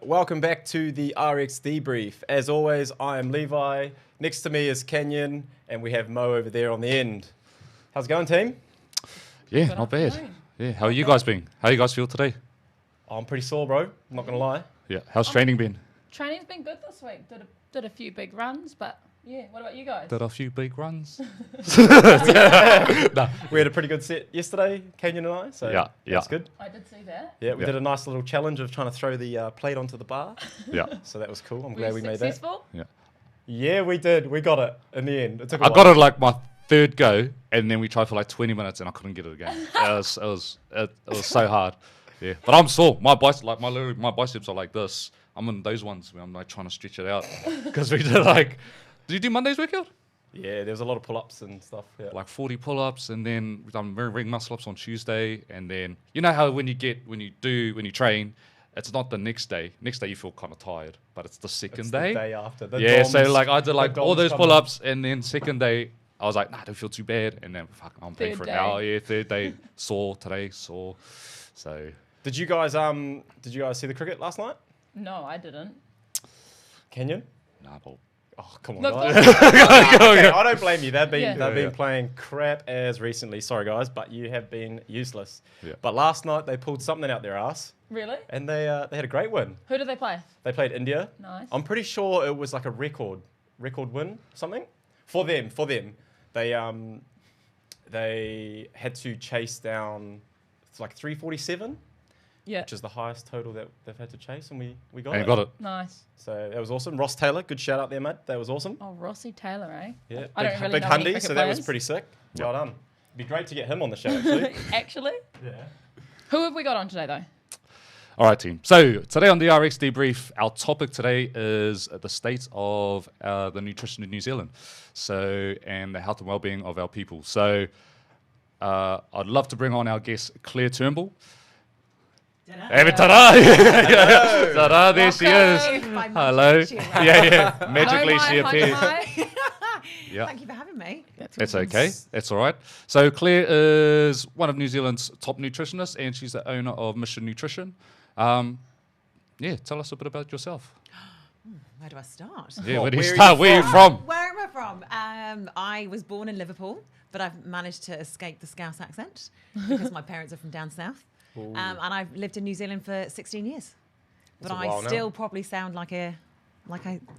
Welcome back to the RX Debrief. As always, I am Levi. Next to me is Kenyon, and we have Mo over there on the end. How's it going, team? Yeah, not bad. Yeah, how are you guys been? How you guys feel today? I'm pretty sore, bro. I'm not gonna lie. Yeah, how's training been? Training's been good this week. Did a few big runs, but yeah. What about you guys? Did a few big runs. Nah, we had a pretty good set yesterday, Kenyon and I. So Yeah. that's good. I did see that. Yeah, we did a nice little challenge of trying to throw the plate onto the bar. Yeah. So that was cool. I'm Were glad you we made successful? Yeah. that. Yeah, we did. We got it in the end. It took a I while. got it like my third go, and then we tried for like 20 minutes, and I couldn't get it again. It was so hard. Yeah, but I'm sore. My biceps are like this. I'm in those ones where I'm like trying to stretch it out because we did like. Did you do Monday's workout? Yeah, there was a lot of pull-ups and stuff. Yeah. Like 40 pull-ups, and then we've done ring muscle-ups on Tuesday, and then you know how when you train, it's not the next day. Next day you feel kind of tired, but it's the second It's day. the day after. The Yeah, DOMs, so like I did like the all DOMs those come in. pull-ups, and then second day I was like, nah, I don't feel too bad, and then fuck, I'm paying Third for an day. hour. Yeah, third day sore today, sore. So Did you guys see the cricket last night? No, I didn't. Kenyon? nah, but Oh, come on, Look, guys. look, Okay, I don't blame you. They've been Yeah. they've been Yeah. playing crap as recently. Sorry, guys, but you have been useless. Yeah. But last night they pulled something out their ass, Really? and they had a great win. Who did they play? They played India. Nice. I'm pretty sure it was like a record win, something for them. They had to chase down it's like 347, Yeah. which is the highest total that they've had to chase, and we got and it. got it. Nice. So that was awesome. Ross Taylor, good shout out there, mate. That was awesome. Oh, Rossi Taylor, eh? Yeah, I don't really big know any Hundy, cricket so that was players. pretty sick. Yeah. Well done. It'd be great to get him on the show, actually. Actually, Yeah. who have we got on today though? All right, team. So today on the RX Debrief, our topic today is the state of the nutrition in New Zealand, and the health and well-being of our people. So I'd love to bring on our guest, Claire Turnbull. Hey, ta-da! Ta-da, there she is. Hello. Yeah, magically she appeared. Yeah. Thank you for having me. It's okay. It's all right. So Claire is one of New Zealand's top nutritionists, and she's the owner of Mission Nutrition. Yeah, tell us a bit about yourself. Where do I start? Yeah, Well, where do you where are start? you Where are you from? Where am I from? I was born in Liverpool, but I've managed to escape the Scouse accent because my parents are from down south. And I've lived in New Zealand for 16 years. That's But a while I now. still probably sound like I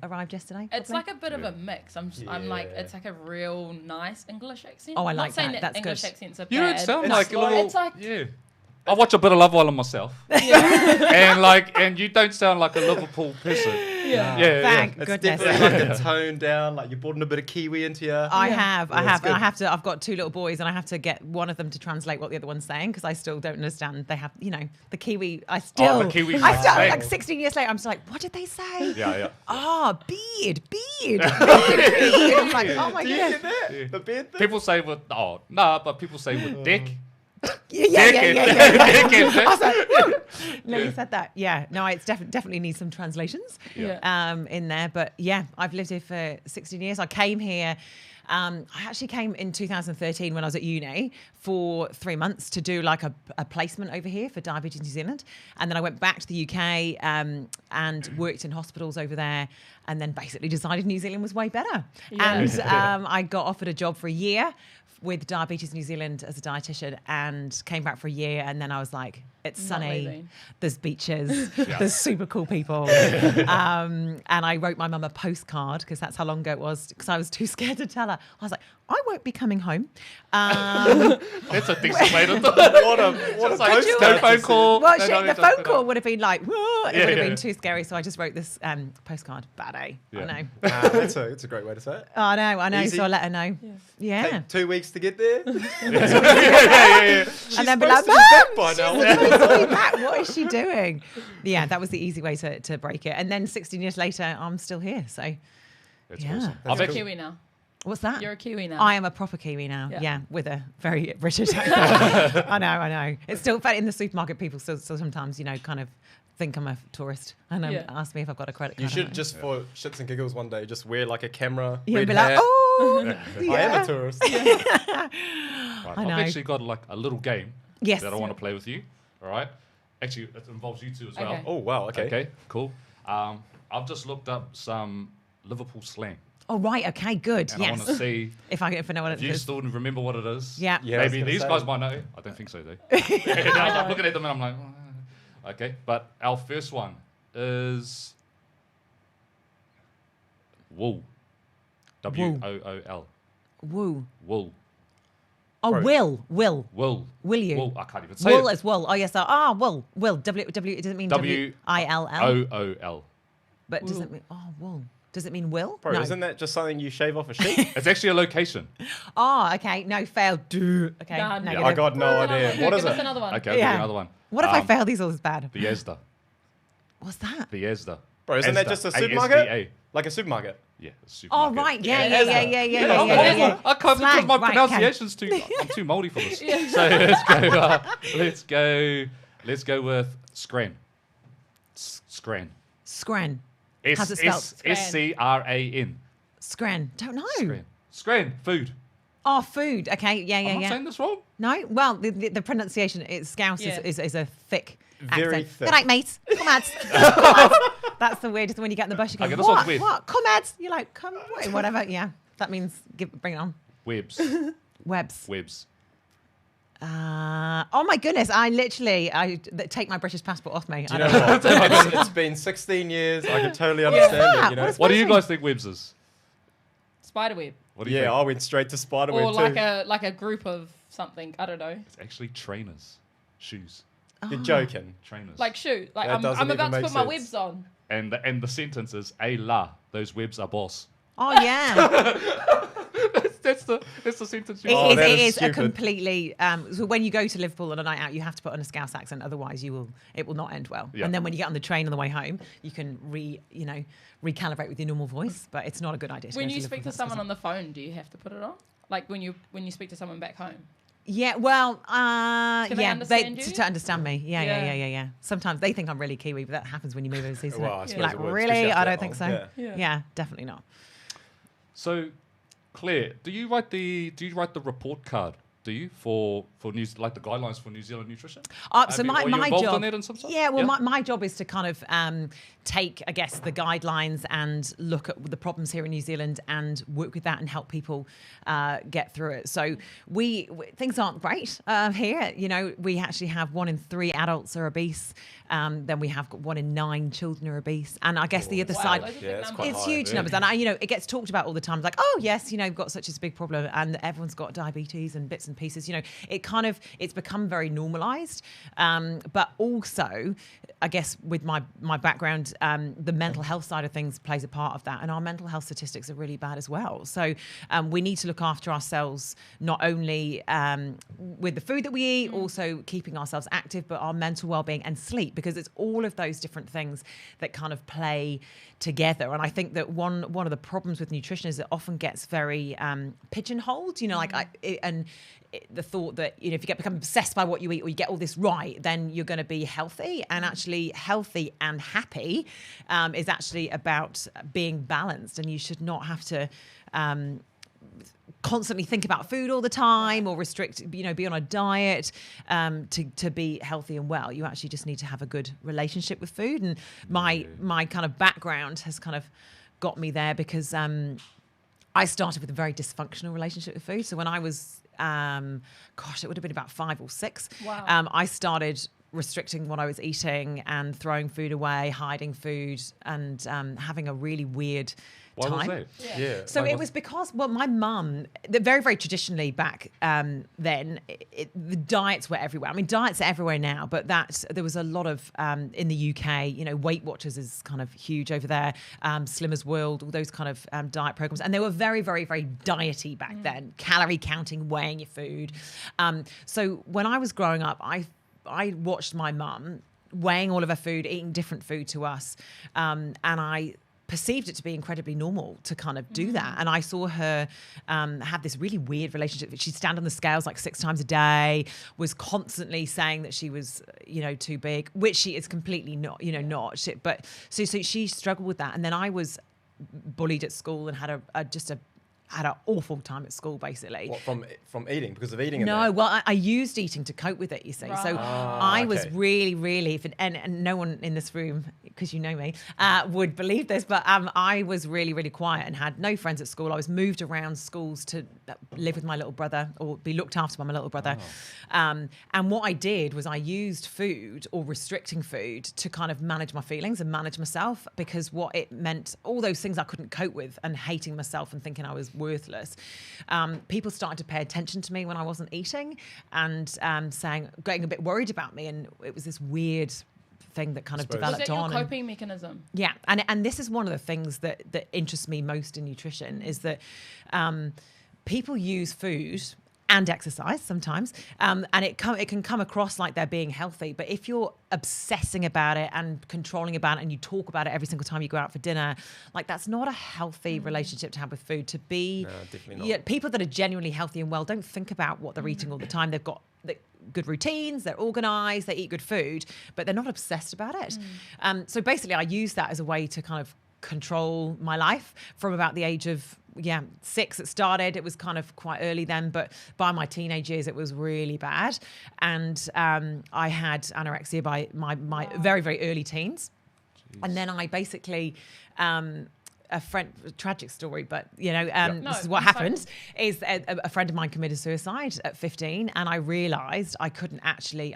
arrived yesterday. It's probably. like a bit of a mix. I'm like, Yeah. it's like a real nice English accent. Oh, I I'm like not saying that. that That's English good. accents are You bad. don't sound It's like a like- little. It's like- yeah. I watch a bit of Love Island myself, and you don't sound like a Liverpool person. Yeah. Yeah, Thank It's goodness. definitely like a tone down, like you brought in a bit of Kiwi into you. I have. that's good. I've got two little boys, and I have to get one of them to translate what the other one's saying because I still don't understand. They have, the Kiwi. the Kiwi I still, slang. like 16 years later, I'm still like, what did they say? Yeah. Beard. I'm like, oh my Do you goodness. get that? The beard thing? People say with but people say with dick. Yeah. Dick. I was like, no, you said that. Yeah. No, it's definitely needs some translations in there. But yeah, I've lived here for 16 years. I came here. I actually came in 2013 when I was at uni for 3 months to do like a placement over here for Diabetes New Zealand. And then I went back to the UK and worked in hospitals over there and then basically decided New Zealand was way better. Yeah. And I got offered a job for a year with Diabetes New Zealand as a dietitian and came back for a year. And then I was like, It's Not sunny. leaving. There's beaches. There's super cool people. And I wrote my mum a postcard because that's how long ago it was. Because I was too scared to tell her. I was like, I won't be coming home. That's a decent way to do it. What a Like, postcard no to phone see. call. Well, no, shit, no, the just phone put call up. would have been like, "Whoa," it Yeah, would have yeah. been too scary. So I just wrote this postcard. Bad A. Yeah. I know. That's a great way to say it. I know. Easy. So I let her know. Yeah. Take 2 weeks to get there. yeah. And then be like, Supposed to be back "Mum, by now. she's supposed to be back. What is she doing?" Yeah, that was the easy way to break it. And then 16 years later, I'm still here. So That's Yeah. awesome. That's I've You're a actually, Kiwi now. what's that? You're a Kiwi now. I am a proper Kiwi now. Yeah. Yeah, with a very British accent. I know. It's still in the supermarket. People still sometimes, kind of think I'm a tourist and ask me if I've got a credit card. You I'm should like, just, for shits and giggles, one day just wear like a camera, yeah, red be like, hat. oh, I am a tourist. right, I know. I've actually got like a little game Yes. that I want to play with you. All right. Actually, it involves you two as well. Okay. Oh wow. Okay. Cool. I've just looked up some Liverpool slang, Oh, right. Okay, good. and I want Yes. to see If I know what if it you is. still remember what it is. Yeah. Yeah, I was Maybe gonna these say. guys might know. I don't think so, though. And I'm looking at them and I'm like, "Oh." Okay. But our first one is wool. WOOL. Woo. Wool. Oh, Bro. will. Wool. Will you? Wool. I can't even say Wool it. as wool. Oh, yes. Will. W. It doesn't mean WILL. WOOL. But does it mean, wool. Does it mean will? Bro, No. isn't that just something you shave off a sheep? It's actually a location. Oh, okay. No, fail. Do. Okay. Nah, negative. I got no Another idea. one. What Give is us it? another one. Okay, I'll give you Yeah. another one. What if I fail these all as bad? The ESDA. What's that? The ESDA. Bro, isn't that ESDA. just a ASDA. supermarket? Like a supermarket? Yeah, Oh, a supermarket. right. Yeah. Yeah, I can't because Slang, my right, pronunciation's too. I'm too mouldy for this. So let's go with scran. Scran. Scran. How's it spelled? SCRAN. Scran. Don't know. Scran. Scran. Food. Oh, food. Okay. Yeah. I'm not saying this wrong. No. Well, the pronunciation, it's Scouse Yeah. is a thick Very accent. thick. Good night, mates. Come ads. Come ads. That's the weirdest when you get in the bush. You go, Okay, this one's what? weird. What? Come ads. You're like, come, whatever. Yeah. That means bring it on. Webs. Webs. Webs. Oh my goodness! I take my British passport off me. Do you know what? It's been 16 years. I can totally understand that? it. You know? What is What do you Webs guys think webs is? Spiderweb. What do you Yeah, I think? went straight to Or spiderweb like too. a group of something. I don't know. It's actually trainers. Shoes. You're joking. Trainers. Like shoe. Like That I'm doesn't about to even put make my sense. webs on. And the sentence is a la. Those webs are boss. Oh yeah, That's the sentence you Oh, that it is is a stupid. completely. So when you go to Liverpool on a night out, you have to put on a Scouse accent, otherwise it will not end well. Yeah. And then when you get on the train on the way home, you can recalibrate with your normal voice, but it's not a good idea. When you speak to someone on the phone, do you have to put it on? Like when you speak to someone back home. Yeah, well, Can they understand you? to understand me. Yeah. Yeah. Sometimes they think I'm really Kiwi, but that happens when you move overseas. doesn't Well, I it? suppose You're like, it would, really? especially I after don't that think so. long. Yeah. Yeah, definitely not. So, Claire, do you write the report card? Do you for news like the guidelines for New Zealand nutrition? So Are my you involved job, on that in some sort? yeah, well, my job is to kind of take, I guess, the guidelines and look at the problems here in New Zealand and work with that and help people get through it. So things aren't great here. You know, we actually have 1 in 3 adults are obese. Then we have 1 in 9 children are obese. And I guess the other Wow, side, those are big Yeah, it's numbers. quite it's high, huge yeah. numbers, and it gets talked about all the time. It's like, oh yes, we've got such a big problem, and everyone's got diabetes and bits and pieces. It's become very normalised. But also, I guess with my background, the mental health side of things plays a part of that, and our mental health statistics are really bad as well. So we need to look after ourselves, not only with the food that we eat, also keeping ourselves active, but our mental well-being and sleep, because it's all of those different things that kind of play together. And I think that one of the problems with nutrition is it often gets very pigeonholed. The thought that if you become obsessed by what you eat or you get all this right, then you're going to be healthy. And actually, healthy and happy is actually about being balanced, and you should not have to constantly think about food all the time or restrict, be on a diet to be healthy and well. You actually just need to have a good relationship with food. And my kind of background has kind of got me there because I started with a very dysfunctional relationship with food. So when I was, it would have been about 5 or 6. Wow. I started restricting what I was eating and throwing food away, hiding food, and having a really weird Why time. was that? Yeah. So it was because, well, my mum, very, very traditionally back then, the diets were everywhere. I mean, diets are everywhere now, but there was a lot of, in the UK, you know, Weight Watchers is kind of huge over there, Slimmer's World, all those kind of diet programs. And they were very, very, very diety back then, calorie counting, weighing your food. So when I was growing up, I watched my mum weighing all of her food, eating different food to us, and I perceived it to be incredibly normal to kind of do that. And I saw her have this really weird relationship. She'd stand on the scales like 6 times a day, was constantly saying that she was, you know, too big, which she is completely not, you know, not. But so she struggled with that. And then I was bullied at school and had had an awful time at school, basically. What, from eating? Because of eating? No, well, I used eating to cope with it, you see. Right. So I was really, really, and no one in this room, because you know me, would believe this, but I was really, really quiet and had no friends at school. I was moved around schools to live with my little brother or be looked after by my little brother. And what I did was I used food or restricting food to kind of manage my feelings and manage myself, because what it meant, all those things I couldn't cope with and hating myself and thinking I was worthless. People started to pay attention to me when I wasn't eating and getting a bit worried about me. And it was this weird thing that kind of developed Was that on. your coping mechanism? Yeah, and this is one of the things that interests me most in nutrition is that people use food and exercise sometimes, and it can come across like they're being healthy. But if you're obsessing about it and controlling about it, and you talk about it every single time you go out for dinner, like that's not a healthy relationship to have with food. To be, No, definitely not. Yeah, people that are genuinely healthy and well don't think about what they're eating all the time. They've got good routines, they're organised, they eat good food, but they're not obsessed about it. So basically, I use that as a way to kind of control my life from about the age of 6 it started. It was kind of quite early then, but by my teenage years it was really bad, and I had anorexia by my very, very early teens. And then I basically a tragic story, but you know, this is what happened. Is a friend of mine committed suicide at 15, and I realised I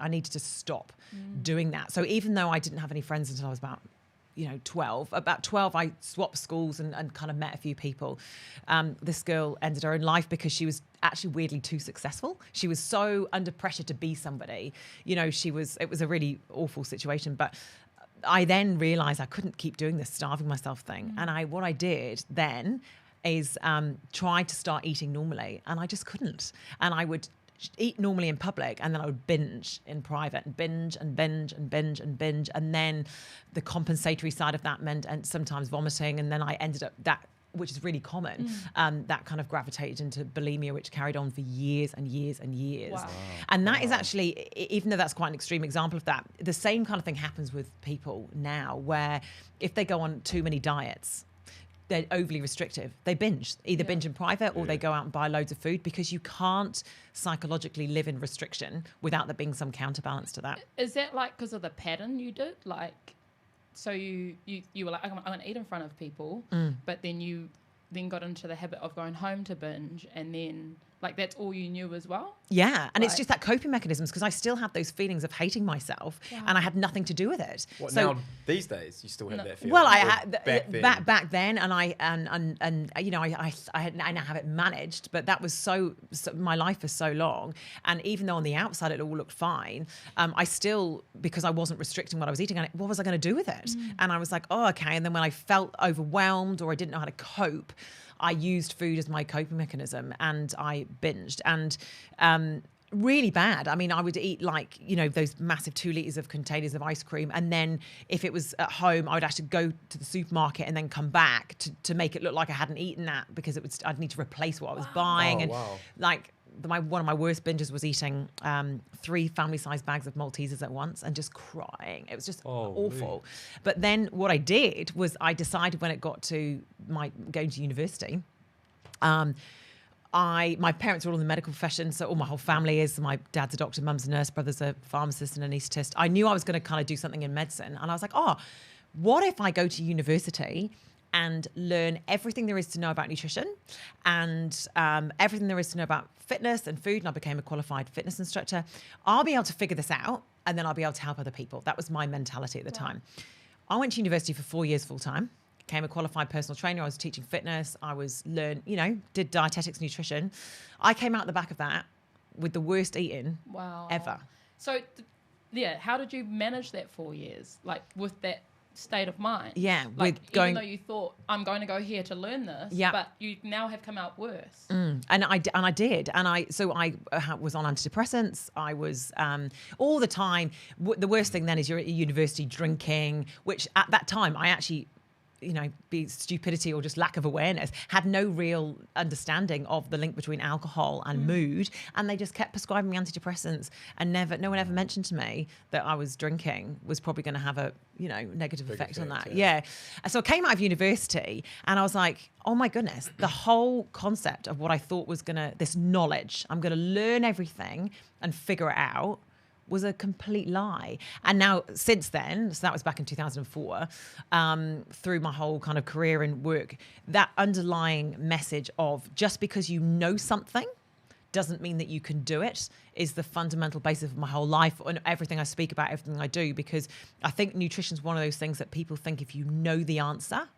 needed to stop doing that. So even though I didn't have any friends until I was about 12. About 12, I swapped schools and kind of met a few people. This girl ended her own life because she was actually weirdly too successful. She was so under pressure to be somebody. You know, it was a really awful situation. But I then realised I couldn't keep doing this starving myself thing. And what I did then is try to start eating normally, and I just couldn't. And I would eat normally in public, and then I would binge in private, and binge and binge and binge and binge. And then the compensatory side of that meant, and sometimes vomiting. And then I ended up which is really common, that kind of gravitated into bulimia, which carried on for years and years and years. Wow. And that is actually, even though that's quite an extreme example of that, the same kind of thing happens with people now, where if they go on too many diets, they're overly restrictive. They binge, either binge in private or they go out and buy loads of food, because you can't psychologically live in restriction without there being some counterbalance to that. Is that like because of the pattern you did? Like, so you were like, I'm going to eat in front of people, but then you then got into the habit of going home to binge, and then like that's all you knew as well? Yeah, and it's just that coping mechanisms, because I still have those feelings of hating myself, and I had nothing to do with it. What, so now these days you still have that feeling? well, I Or had back then, and I now have it managed. But that was so my life for so long, and even though on the outside it all looked fine, I still, because I wasn't restricting what I was eating, and what was I going to do with it? And I was like, oh, okay. And then when I felt overwhelmed or I didn't know how to cope, I used food as my coping mechanism, and I binged, and really bad. I mean, I would eat those massive 2 litres of containers of ice cream, and then if it was at home, I would actually go to the supermarket and then come back to make it look like I hadn't eaten that, because I'd need to replace what I was buying. One of my worst binges was eating 3 family-sized bags of Maltesers at once and just crying. It was just awful. But then what I did was I decided, when it got to going to university, my parents were all in the medical profession, so all my whole family is. My dad's a doctor, mum's a nurse, brother's a pharmacist and an anaesthetist. I knew I was going to kind of do something in medicine, and I was like, what if I go to university and learn everything there is to know about nutrition and everything there is to know about fitness and food. And I became a qualified fitness instructor. I'll be able to figure this out, and then I'll be able to help other people. That was my mentality at the time. I went to university for 4 years full time. Became a qualified personal trainer. I was teaching fitness. I was did dietetics, nutrition. I came out the back of that with the worst eating ever. So, how did you manage that 4 years? Like with that state of mind? Yeah, like with going, even though you thought I'm going to go here to learn this, but you now have come out worse. And I did, and I was on antidepressants. I was all the time. The worst thing then is you're at university drinking, which at that time I actually, be stupidity or just lack of awareness, had no real understanding of the link between alcohol and mood, and they just kept prescribing me antidepressants, and no one ever mentioned to me that I was drinking was probably going to have a negative effect on that. Yeah. So I came out of university and I was like, oh my goodness, the whole concept of what I thought was this knowledge, I'm going to learn everything and figure it out, was a complete lie. And now since then, so that was back in 2004, through my whole kind of career and work, that underlying message of just because you know something doesn't mean that you can do it is the fundamental basis of my whole life and everything I speak about, everything I do, because I think nutrition is one of those things that people think if you know the answer,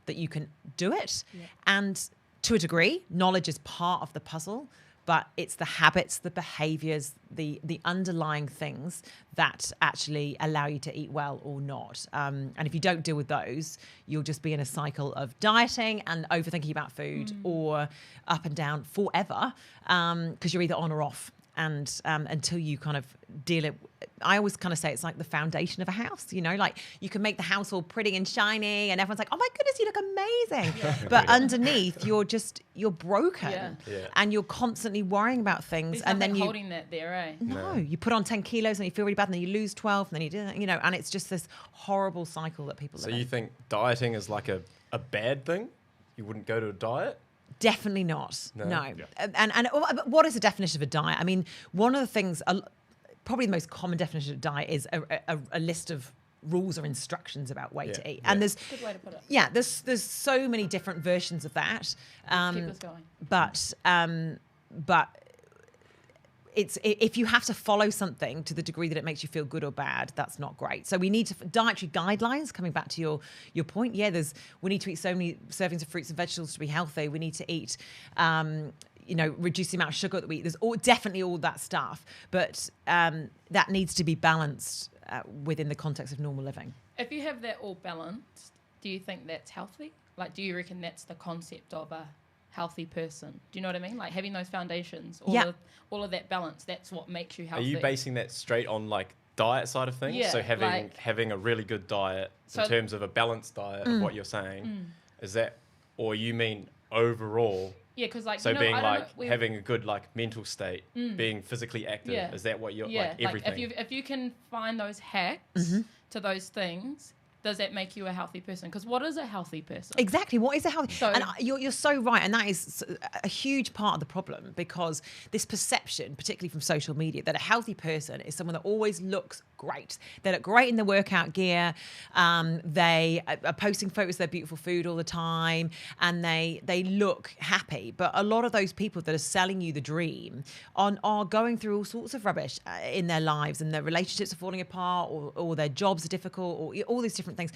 that you can do it. Yeah. And to a degree, knowledge is part of the puzzle, but it's the habits, the behaviors, the underlying things that actually allow you to eat well or not. And if you don't deal with those, you'll just be in a cycle of dieting and overthinking about food or up and down forever, because you're either on or off. And until you kind of deal it, I always kind of say it's like the foundation of a house, like you can make the house all pretty and shiny and everyone's like, oh my goodness, you look amazing. But underneath you're broken and you're constantly worrying about things. There's and then you're holding that there, eh? No, you put on 10 kilos and you feel really bad and then you lose 12 and then you do that, and it's just this horrible cycle that people live in. So you think dieting is like a bad thing? You wouldn't go to a diet? Definitely not. No. Yeah. And what is the definition of a diet? I mean, one of the things, probably the most common definition of diet is a list of rules or instructions about way to eat. And there's good way to put it. Yeah, there's so many different versions of that. Keep us going. But it's if you have to follow something to the degree that it makes you feel good or bad, that's not great. So we need dietary guidelines. Coming back to your point, we need to eat so many servings of fruits and vegetables to be healthy. We need to eat, reduce the amount of sugar that we eat. There's definitely all that stuff, but that needs to be balanced within the context of normal living. If you have that all balanced, do you think that's healthy? Like, do you reckon that's the concept of a healthy person? Do you know what I mean? Like having those foundations, all of that balance, that's what makes you healthy. Are you basing that straight on like diet side of things? Yeah, so having a really good diet in terms of a balanced diet of what you're saying, is that, or you mean overall? Yeah, because like, so being having a good like mental state, being physically active, is that what you're like everything? If you can find those hacks to those things, does that make you a healthy person? Because what is a healthy person? Exactly. What is a healthy? And you're so right. And that is a huge part of the problem, because this perception, particularly from social media, that a healthy person is someone that always looks great. They look great in their workout gear. They are posting photos of their beautiful food all the time, and they look happy. But a lot of those people that are selling you the dream are going through all sorts of rubbish in their lives, and their relationships are falling apart, or their jobs are difficult, or all these different things.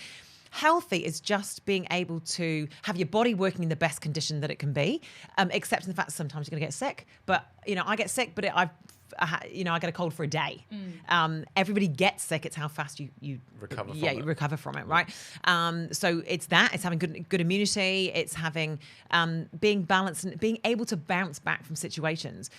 Healthy is just being able to have your body working in the best condition that it can be, except in the fact that sometimes you're going to get sick. But I get sick, but I get a cold for a day. Everybody gets sick. It's how fast you recover from it. You recover from it, right? So it's having good immunity. It's having being balanced and being able to bounce back from situations.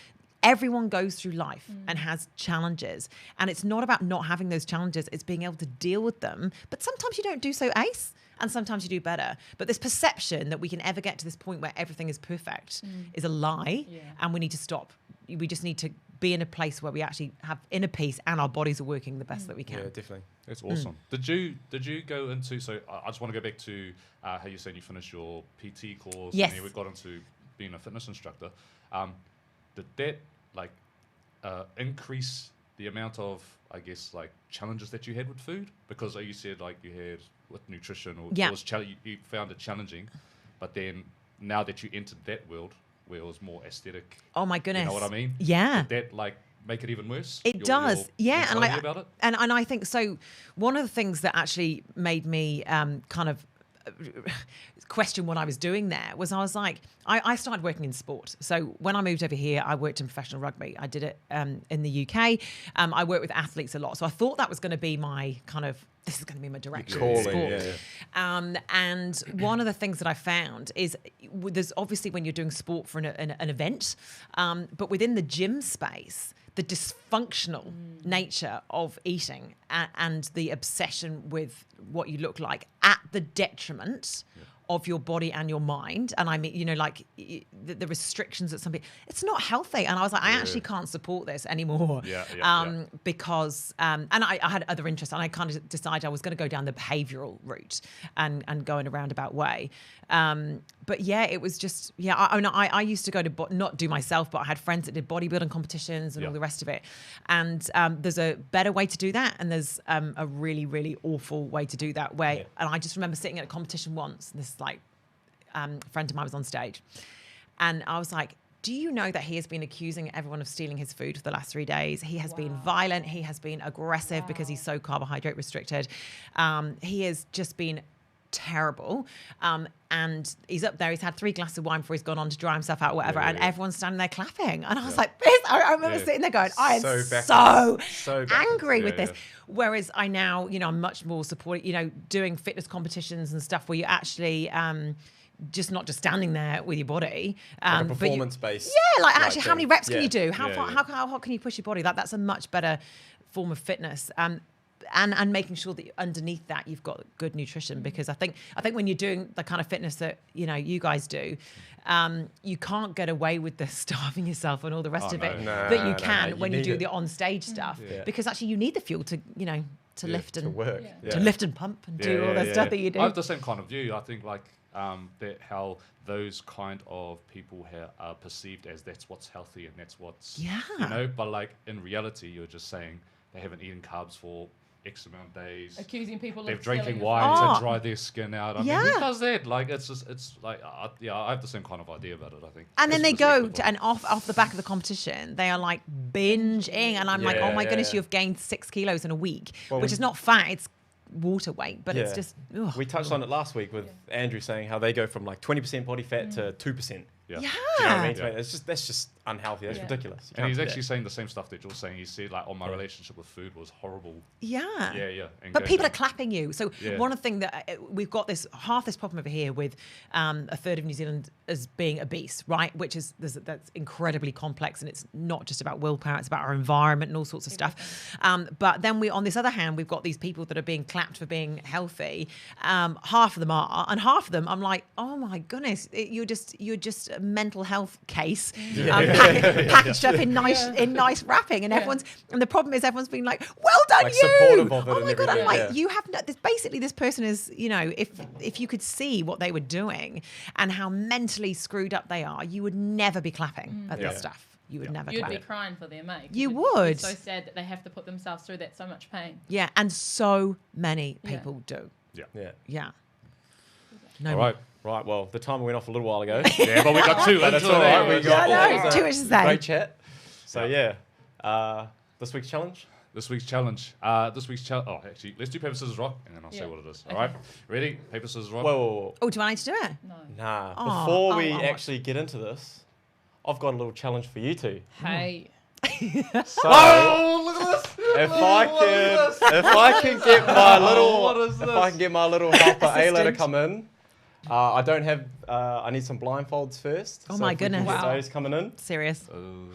Everyone goes through life and has challenges, and it's not about not having those challenges. It's being able to deal with them. But sometimes you don't do so ace, and sometimes you do better. But this perception that we can ever get to this point where everything is perfect is a lie, and we need to stop. We just need to be in a place where we actually have inner peace and our bodies are working the best that we can. Yeah, definitely. That's awesome. Did you go into, so I just want to go back to how you said you finished your PT course, yes, and you got into being a fitness instructor. Did that increase the amount of, I guess, like challenges that you had with food? Because you said like you had with nutrition, or Yeah. it was you found it challenging, but then now that you entered that world where it was more aesthetic, Oh my goodness. you know what I mean? Yeah. Did that like make it even worse? It does, yeah, and mentality about it? and I think so. One of the things that actually made me kind of question what I was doing there was I was like, I started working in sport. So when I moved over here, I worked in professional rugby. I did it in the UK. I worked with athletes a lot, so I thought that was going to be my kind of. This is going to be my direction. Calling, Sport. yeah. And one of the things that I found is there's obviously when you're doing sport for an event, but within the gym space, the dysfunctional nature of eating and the obsession with what you look like at the detriment of your body and your mind. And I mean, you know, like the restrictions that some people, it's not healthy. And I was like, I actually can't support this anymore. Because, and I had other interests, and I kind of decided I was going to go down the behavioral route and go in a roundabout way. But yeah, it was just, I used to go to, not do myself, but I had friends that did bodybuilding competitions and all the rest of it. And there's a better way to do that. And there's a really, really awful way to do that where, and I just remember sitting at a competition once, this friend of mine was on stage, and I was like, do you know that he has been accusing everyone of stealing his food for the last 3 days? He has been violent. He has been aggressive because he's so carbohydrate restricted. He has just been terrible. And he's up there. He's had 3 glasses of wine before he's gone on to dry himself out, whatever. And everyone's standing there clapping. And I was like, I remember sitting there going, I am so angry with this. Whereas I now, I'm much more supportive, doing fitness competitions and stuff where you actually, just not just standing there with your body, like a performance based. Yeah, like actually, how many reps can you do? How hard can you push your body? That's a much better form of fitness. And making sure that underneath that you've got good nutrition, because I think when you're doing the kind of fitness that you guys do, you can't get away with the starving yourself and all the rest of it that you can when you do the on stage stuff, because actually you need the fuel to lift and to work, to lift and pump and do all the stuff that you do. I have the same kind of view. I think like that how those kind of people are perceived as that's what's healthy and that's what's but like in reality you're just saying they haven't eaten carbs for X amount of days. Accusing people they're of drinking wine to dry their skin out. I mean, who does that? Like, it's like, I have the same kind of idea about it, I think. And then they go and off the back of the competition, they are like binging, and I'm like, oh my goodness, you've gained 6 kilos in a week, which is not fat, it's water weight, but it's just. Ugh. We touched on it last week with Andrew saying how they go from like 20% body fat to 2%. Yeah. Do you know what I mean? That's just unhealthy. That's ridiculous. And he's actually saying the same stuff that you're saying. He said like, my relationship with food was horrible. Yeah. Yeah. But people are clapping you. So one of the things that we've got half this problem over here with a third of New Zealand as being obese, right? Which is that's incredibly complex, and it's not just about willpower; it's about our environment and all sorts of stuff. But then on this other hand, we've got these people that are being clapped for being healthy. Half of them are, and half of them, I'm like, oh my goodness, you're just a mental health case. Packaged up in nice wrapping, and and the problem is everyone's being like, well done, like you. supportive of it. Oh my god, I'm like, you have basically this person is, if you could see what they were doing and how mentally screwed up they are, you would never be clapping at this stuff. You would never. You'd clap. be crying for their mate. You would. It's so sad that they have to put themselves through that so much pain. Yeah, and so many people do. Yeah. No. All right. Right, well, the timer went off a little while ago. Yeah, but we got 2. That's all right. We got too much to say. Great chat. So this week's challenge. Oh, actually, let's do paper scissors rock, and then I'll say what it is. All right, ready? Paper scissors rock. Whoa. Oh, do I need to do it? No. Nah. Before we actually get into this, I've got a little challenge for you two. Hey. So, look at this! if I can get my little helper Ayla to come in. I don't have. I need some blindfolds first. Oh my goodness! Get those coming in. Serious. All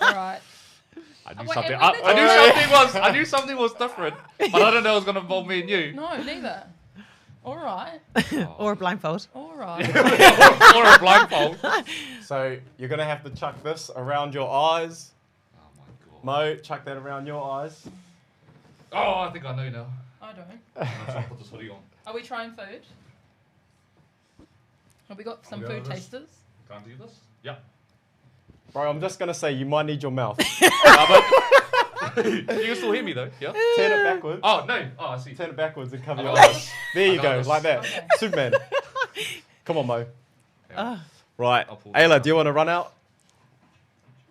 right. I knew something was different, but I don't know it was going to involve me and you. No, neither. All right. Or a blindfold. All right. Or a blindfold. So you're going to have to chuck this around your eyes. Oh my god. Mo, chuck that around your eyes. Oh, I think I know now. I don't. I'm trying to put this hoodie on. Are we trying food? Have we got some food tasters? Can't do this? Yeah. Bro, I'm just going to say you might need your mouth. You can still hear me though, yeah? Turn it backwards. Oh, no. Oh, I see. Turn it backwards and cover I your got eyes. this. There you I got go, this. like that. Okay. Superman. Come on, Mo. Yeah. Right. I'll pull this Ayla, out. do you want to run out?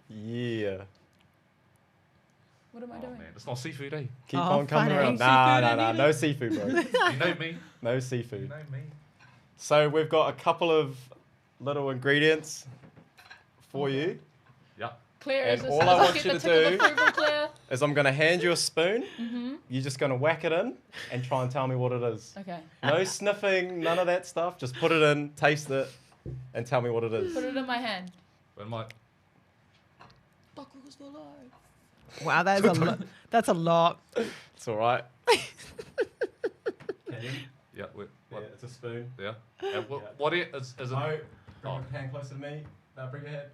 Yeah. What am I Oh, doing? man. It's not seafood, eh? Keep Oh, on coming funny. around. Seafood Nah. in No seafood, bro. You know me. No You seafood. know me. So we've got a couple of little ingredients for you. Yeah. Claire, And is this, all does I this want get you the to tick of do- approval, Claire? Is I'm going to hand you a spoon. You're just going to whack it in and try and tell me what it is. Okay. No sniffing, none of that stuff. Just put it in, taste it, and tell me what it is. Put it in my hand. When my Tacos for life. Wow, that's a lot. That's a lot. It's all right. yeah, wait, what? it's a spoon. Yeah. Yeah. What is it? No, bring Oh. your hand closer to me. Now bring your head.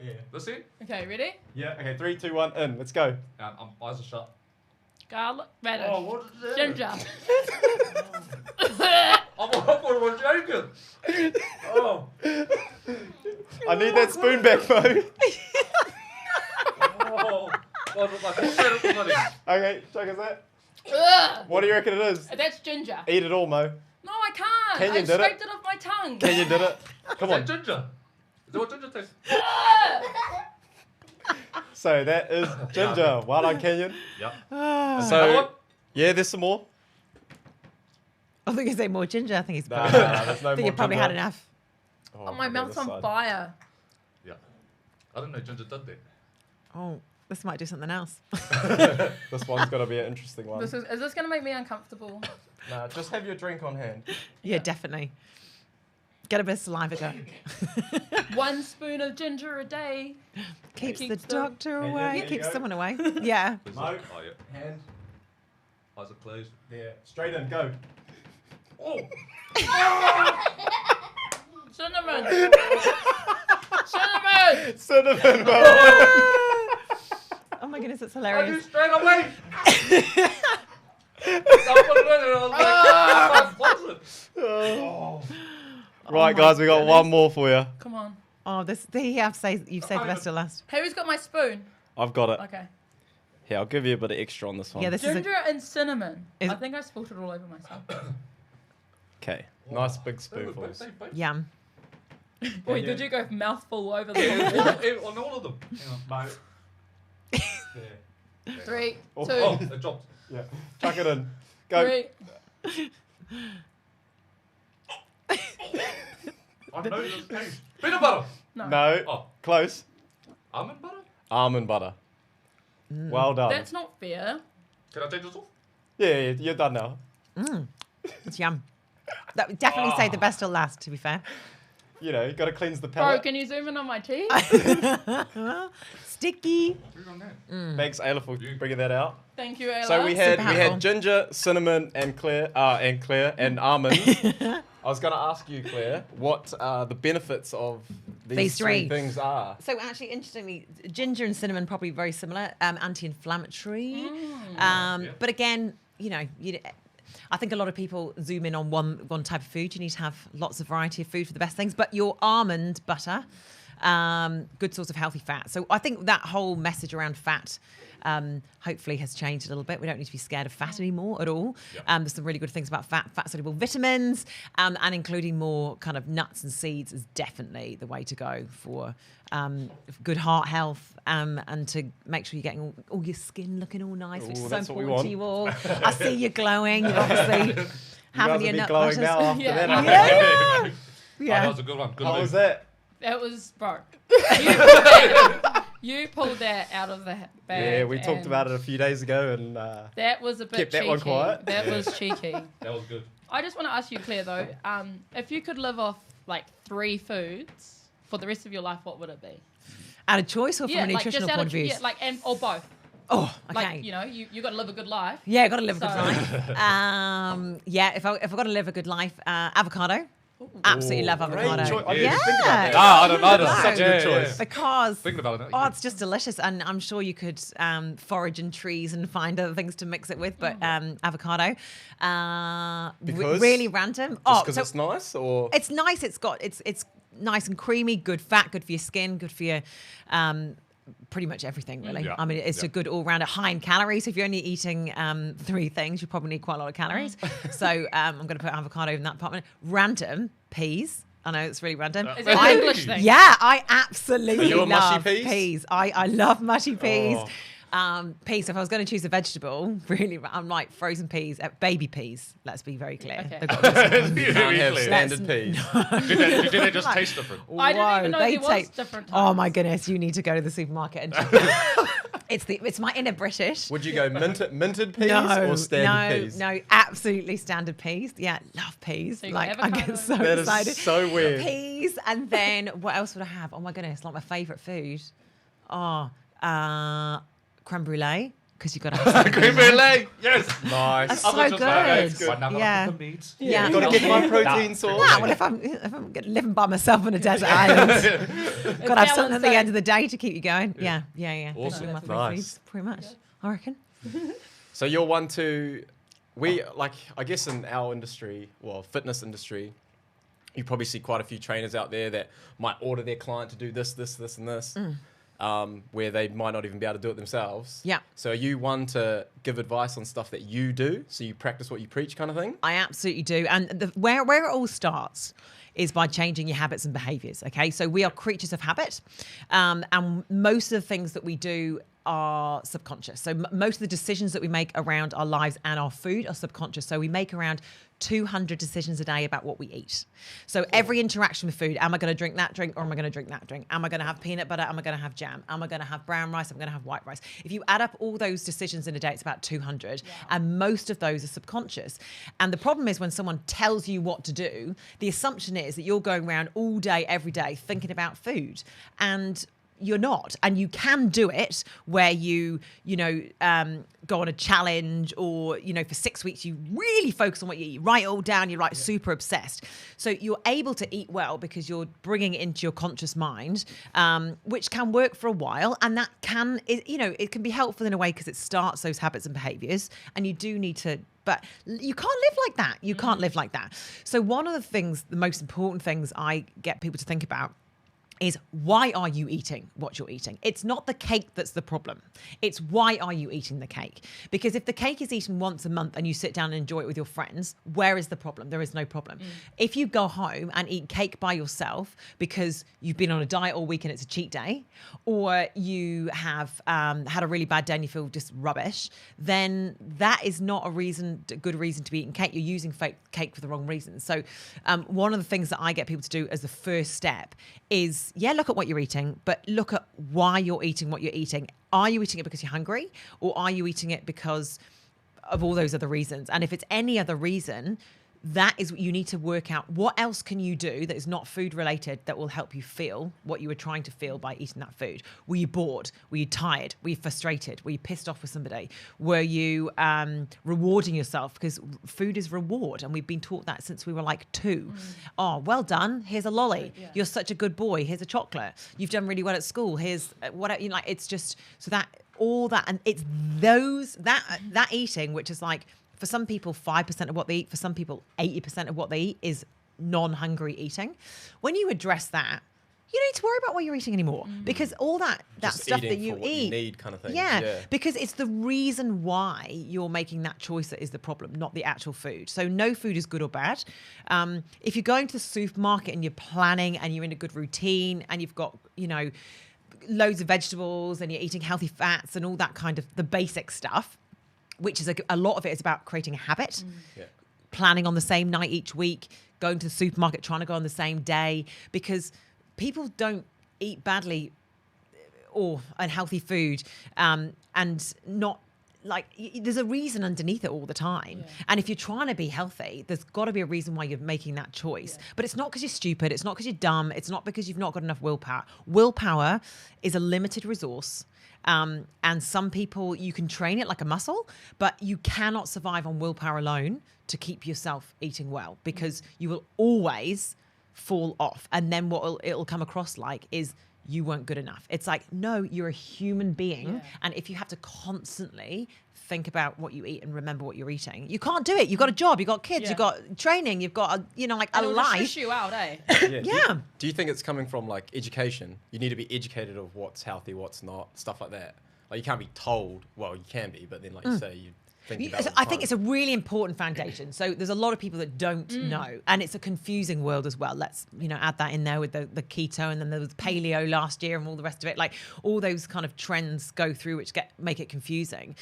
Yeah. This it? Okay, ready? Yeah. Okay. 3, 2, 1. In. Let's go. Eyes are shut. Garlic, radish, Oh, what is that? ginger. I'm joking. Oh. I need that spoon back, Mo. Oh. What was I? Okay. Check us that. Ugh. What do you reckon it is? That's ginger. Eat it all, Mo. No, I can't. Kenyon I did it. scraped it off my tongue. Kenyon did it. Come Is on. that ginger? Is that what ginger tastes? So that is ginger. Well done, Kenyon. Yeah. Ah. Another one? So yeah, there's some more. I think you say more ginger. I think he's No, probably. there's no I think more you probably had ginger. enough. Oh, my okay, mouth's this on side. fire. Yeah. I didn't know ginger did that. Oh, this might do something else. This one's got to be an interesting one. Is this going to make me uncomfortable? Nah, just have your drink on hand. Yeah, definitely. Get a bit of saliva going. 1 spoon of ginger a day. Keeps the Keeps the- doctor Yeah, away. there you Keeps go. someone away. Yeah. Is No. it? Oh, yeah. Hand. Eyes are closed. There. Straight in. Go. Oh. Cinnamon. Cinnamon. Cinnamon. Mo. Oh my goodness, it's I hilarious. do straight away. I put it in and I was like, what is it? Oh. Oh Right, my guys, we got goodness. one more for you. Come on. Oh, this. You've saved the best till last. Who's got my spoon? I've got it. Okay. Here, I'll give you a bit of extra on this one. Yeah, this is Ginger and cinnamon. Is- I think I spilled it all over myself. Okay. Nice big spoonfuls. yum. Boy, did you go mouthful over the On all of them. Hang on. There. 3, 2, Oh, it dropped. Yeah. Chuck it in. Go. 3. I know this taste. Peanut butter. No. No. Oh, Close. almond butter? Almond butter. Well done. That's not fair. Can I take this off? Yeah, you're done now. It's yum. That would definitely saved the best till last, to be fair. You know, you got to cleanse the Bro, palate. can you zoom in on my teeth? Sticky. Who's on that? Thanks, Ayla, for bringing that out. Thank you, Ayla. So we Super helpful. had ginger, cinnamon, and Claire, and almonds. I was going to ask you, Claire, what the benefits of these three three. things are. So actually, interestingly, ginger and cinnamon probably very similar, anti-inflammatory. Yeah. But again, you know, I think a lot of people zoom in on one type of food. You need to have lots of variety of food for the best things. But your almond butter, good source of healthy fat. So I think that whole message around fat hopefully has changed a little bit. We don't need to be scared of fat anymore at all. Yep. There's some really good things about fat-soluble vitamins, and including more kind of nuts and seeds is definitely the way to go for good heart health, and to make sure you're getting all your skin looking all nice, which Ooh, is so that's what we important to want. you all. I see you glowing. You're obviously You guys having will your be nut glowing butters. now after Yeah. that. I Yeah. think. Oh, Yeah. that was a good one. Good How move. was that? That was, bro. You pulled that out of the bag. Yeah, we talked and about it a few days ago, and That was a bit Kept that cheeky. one quiet. That was cheeky. That was good. I just want to ask you, Claire, though, if you could live off like 3 foods for the rest of your life, what would it be? Out of choice or from a nutritional just out point of view? Yeah, like or both. Oh, okay. Like you know, you got to live a good life. Yeah, got to live a good So- life. Yeah, if I've got to live a good life, avocado. Absolutely love Great avocado. choice. I Yeah. didn't think about that. Ah, I don't know. That's such a good choice. Because Thinking about it. oh, it's just delicious, and I'm sure you could forage in trees and find other things to mix it with. But avocado, Because? really random. Just because it's nice, or it's nice. It's nice and creamy, good fat, good for your skin, good for your pretty much everything, really. Yeah. I mean, it's a good all-rounder, high in calories. If you're only eating 3 things, you probably need quite a lot of calories. So I'm going to put avocado in that department. Random peas. I know it's really random. Is it an English thing? Yeah, I absolutely Are you a mushy love peas? peas. I love mushy peas. Oh. Peas. If I was going to choose a vegetable, really, I'm like frozen peas, baby peas. Let's be very clear. Okay. They've got this- You can't have Clear. standard peas. Do they just taste different? I didn't even know they there was take- different Oh types. my goodness, you need to go to the supermarket and check it. It's my inner British. Would you go minted peas No, or standard peas? no, absolutely standard peas. Yeah, love peas. So you Like got I get avocado. so That is excited. so weird. Peas, and then what else would I have? Oh my goodness, like my favourite food. Oh, creme brulee, because you got to have something Creme in there. brulee. Yes. Nice. That's I so was just like, good. that's good. Yeah. Yeah. Yeah. Got to get my protein source. Nah, well, if I'm living by myself on a desert island, got to have something at the end of the day to keep you going. Yeah. Awesome. Those are my three Nice. foods, pretty much. I reckon. So you're one to, I guess in our industry, well, fitness industry, you probably see quite a few trainers out there that might order their client to do this, and this, where they might not even be able to do it themselves. Yeah. So are you one to give advice on stuff that you do, so you practice what you preach kind of thing? I absolutely do. And where it all starts is by changing your habits and behaviors. Okay. So we are creatures of habit. And most of the things that we do are subconscious. So most of the decisions that we make around our lives and our food are subconscious. So we make around 200 decisions a day about what we eat. So every interaction with food, am I going to drink that drink or am I going to drink that drink? Am I going to have peanut butter? Am I going to have jam? Am I going to have brown rice? Am I going to have white rice? If you add up all those decisions in a day, it's about 200. And most of those are subconscious. And the problem is when someone tells you what to do, the assumption is that you're going around all day, every day thinking about food. And you're not. And you can do it where you go on a challenge or, for 6 weeks, you really focus on what you eat, write it all down, you're like super obsessed. So you're able to eat well because you're bringing it into your conscious mind, which can work for a while. And that it can be helpful in a way because it starts those habits and behaviors. And you do need to, but you can't live like that. You can't live like that. So one of the most important things I get people to think about is why are you eating what you're eating? It's not the cake that's the problem. It's why are you eating the cake? Because if the cake is eaten once a month and you sit down and enjoy it with your friends, where is the problem? There is no problem. If you go home and eat cake by yourself because you've been on a diet all week and it's a cheat day, or you have had a really bad day and you feel just rubbish, then that is not a good reason to be eating cake. You're using fake cake for the wrong reasons. So one of the things that I get people to do as the first step is, look at what you're eating, but look at why you're eating what you're eating. Are you eating it because you're hungry, or are you eating it because of all those other reasons? And if it's any other reason, that is what you need to work out. What else can you do that is not food related that will help you feel what you were trying to feel by eating that food? Were you bored? Were you tired? Were you frustrated? Were you pissed off with somebody? Were you rewarding yourself? Because food is reward, and we've been taught that since we were like 2. Oh, well done. Here's a lolly. Yeah. You're such a good boy. Here's a chocolate. You've done really well at school. Here's what it's just so that all that, and it's that eating, which is like, for some people, 5% of what they eat. For some people, 80% of what they eat is non-hungry eating. When you address that, you don't need to worry about what you're eating anymore, because all that Just stuff eating that you for what eat, you need kind of thing. yeah, because it's the reason why you're making that choice that is the problem, not the actual food. So no food is good or bad. If you're going to the supermarket and you're planning and you're in a good routine and you've got, loads of vegetables and you're eating healthy fats and all that kind of the basic stuff, which is a lot of it is about creating a habit, planning on the same night each week, going to the supermarket, trying to go on the same day, because people don't eat badly or unhealthy food and not like there's a reason underneath it all the time. And if you're trying to be healthy, there's got to be a reason why you're making that choice. But it's not because you're stupid. It's not because you're dumb. It's not because you've not got enough willpower. Willpower is a limited resource. And some people, you can train it like a muscle, but you cannot survive on willpower alone to keep yourself eating well, because you will always fall off. And then what it'll come across like is you weren't good enough. It's like, no, you're a human being. Yeah. And if you have to constantly think about what you eat and remember what you're eating, you can't do it. You've got a job, you've got kids, Yeah. you've got training, you've got, like And a it'll just life. stress you out, eh? Yeah. Do you think it's coming from like education? You need to be educated of what's healthy, what's not, stuff like that. Like you can't be told. Well, you can be, but then like you say, you think about it all the I think time. it's a really important foundation. So there's a lot of people that don't know, and it's a confusing world as well. Let's add that in there with the keto, and then there was paleo last year and all the rest of it. Like all those kind of trends go through, which make it confusing.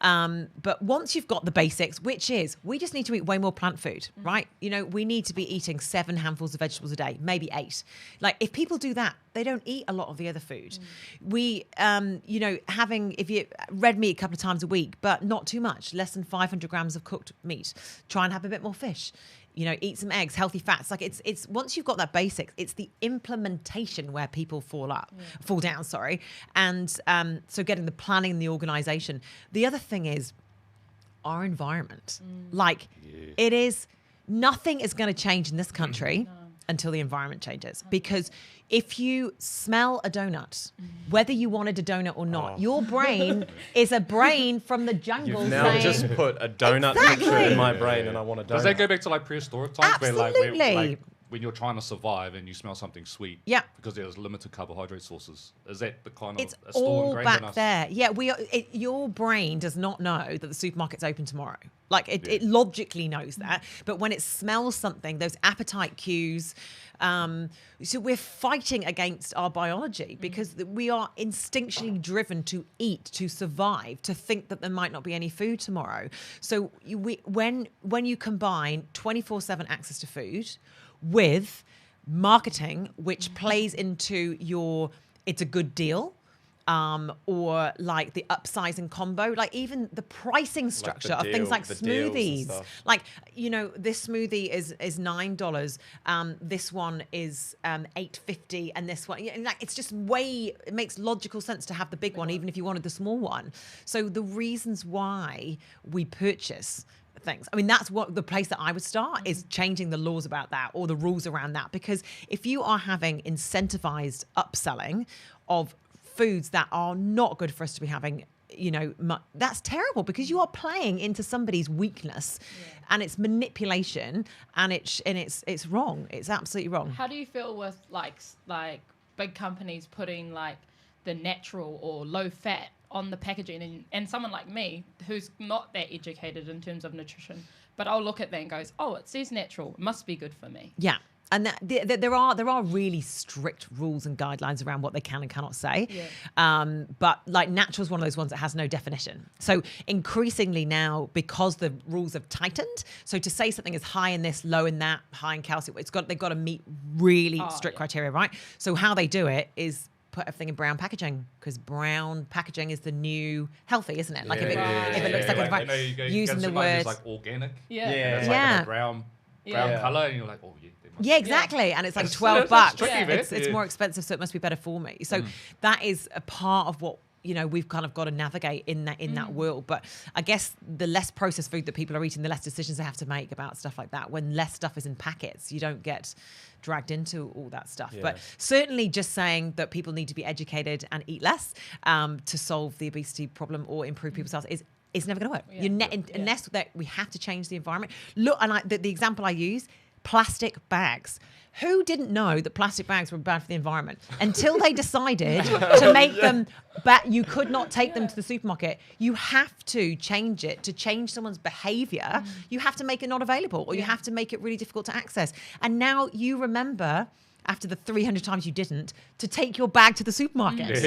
But once you've got the basics, which is we just need to eat way more plant food, right? We need to be eating 7 handfuls of vegetables a day, maybe 8. Like if people do that, they don't eat a lot of the other food. We, having red meat a couple of times a week, but not too much, less than 500 grams of cooked meat. Try and have a bit more fish. Eat some eggs, healthy fats. Like it's once you've got that basics, it's the implementation where people fall down. Sorry, and so getting the planning and the organisation. The other thing is our environment. Like it is, nothing is going to change in this country until the environment changes. Because if you smell a donut, whether you wanted a donut or not, your brain is a brain from the jungle. You've now saying, just put a donut picture in my brain, and I want a donut. Does that go back to like prehistoric times Absolutely. where when you're trying to survive and you smell something sweet, Yeah. because there's limited carbohydrate sources? Is that the kind of It's still all ingrained in back us? there. Yeah, your brain does not know that the supermarket's open tomorrow. Like it logically knows that, but when it smells something, those appetite cues. So we're fighting against our biology because we are instinctually driven to eat, to survive, to think that there might not be any food tomorrow. So when you combine 24/7 access to food with marketing, which plays into it's a good deal, or like the upsizing combo, like even the pricing structure of things like the deals and smoothies. stuff. Like, this smoothie is $9. This one is $8.50, and this one, like it's just it makes logical sense to have the big one, even if you wanted the small one. So the reasons why we purchase things. I mean, that's what the place that I would start is changing the laws about that or the rules around that. Because if you are having incentivized upselling of foods that are not good for us to be having, that's terrible because you are playing into somebody's weakness and it's manipulation and it's wrong. It's absolutely wrong. How do you feel with like big companies putting like the natural or low fat on the packaging, and someone like me who's not that educated in terms of nutrition, but I'll look at that and goes, oh, it says natural, it must be good for me. Yeah. And there are really strict rules and guidelines around what they can and cannot say. Yeah. But like natural is one of those ones that has no definition. So increasingly now, because the rules have tightened, so to say something is high in this, low in that, high in calcium, they've got to meet really strict criteria, right? So how they do it is put everything in brown packaging, because brown packaging is the new healthy, isn't it? Like if it looks like it's using the word like organic. Yeah. It's like a brown color, and you're like, oh yeah. Yeah, exactly. And it's like It's $12. tricky, man. It's more expensive, so it must be better for me. So that is a part of what we've kind of got to navigate in that world. But I guess the less processed food that people are eating, the less decisions they have to make about stuff like that. When less stuff is in packets, you don't get dragged into all that stuff. Yeah. But certainly just saying that people need to be educated and eat less to solve the obesity problem or improve people's health is never going to work. Yeah. Unless that we have to change the environment. Look, and the example I use, plastic bags. Who didn't know that plastic bags were bad for the environment until they decided to make them you could not take them to the supermarket? You have to change it. To change someone's behavior, you have to make it not available, or you have to make it really difficult to access. And now you remember, after the 300 times you didn't, to take your bag to the supermarket.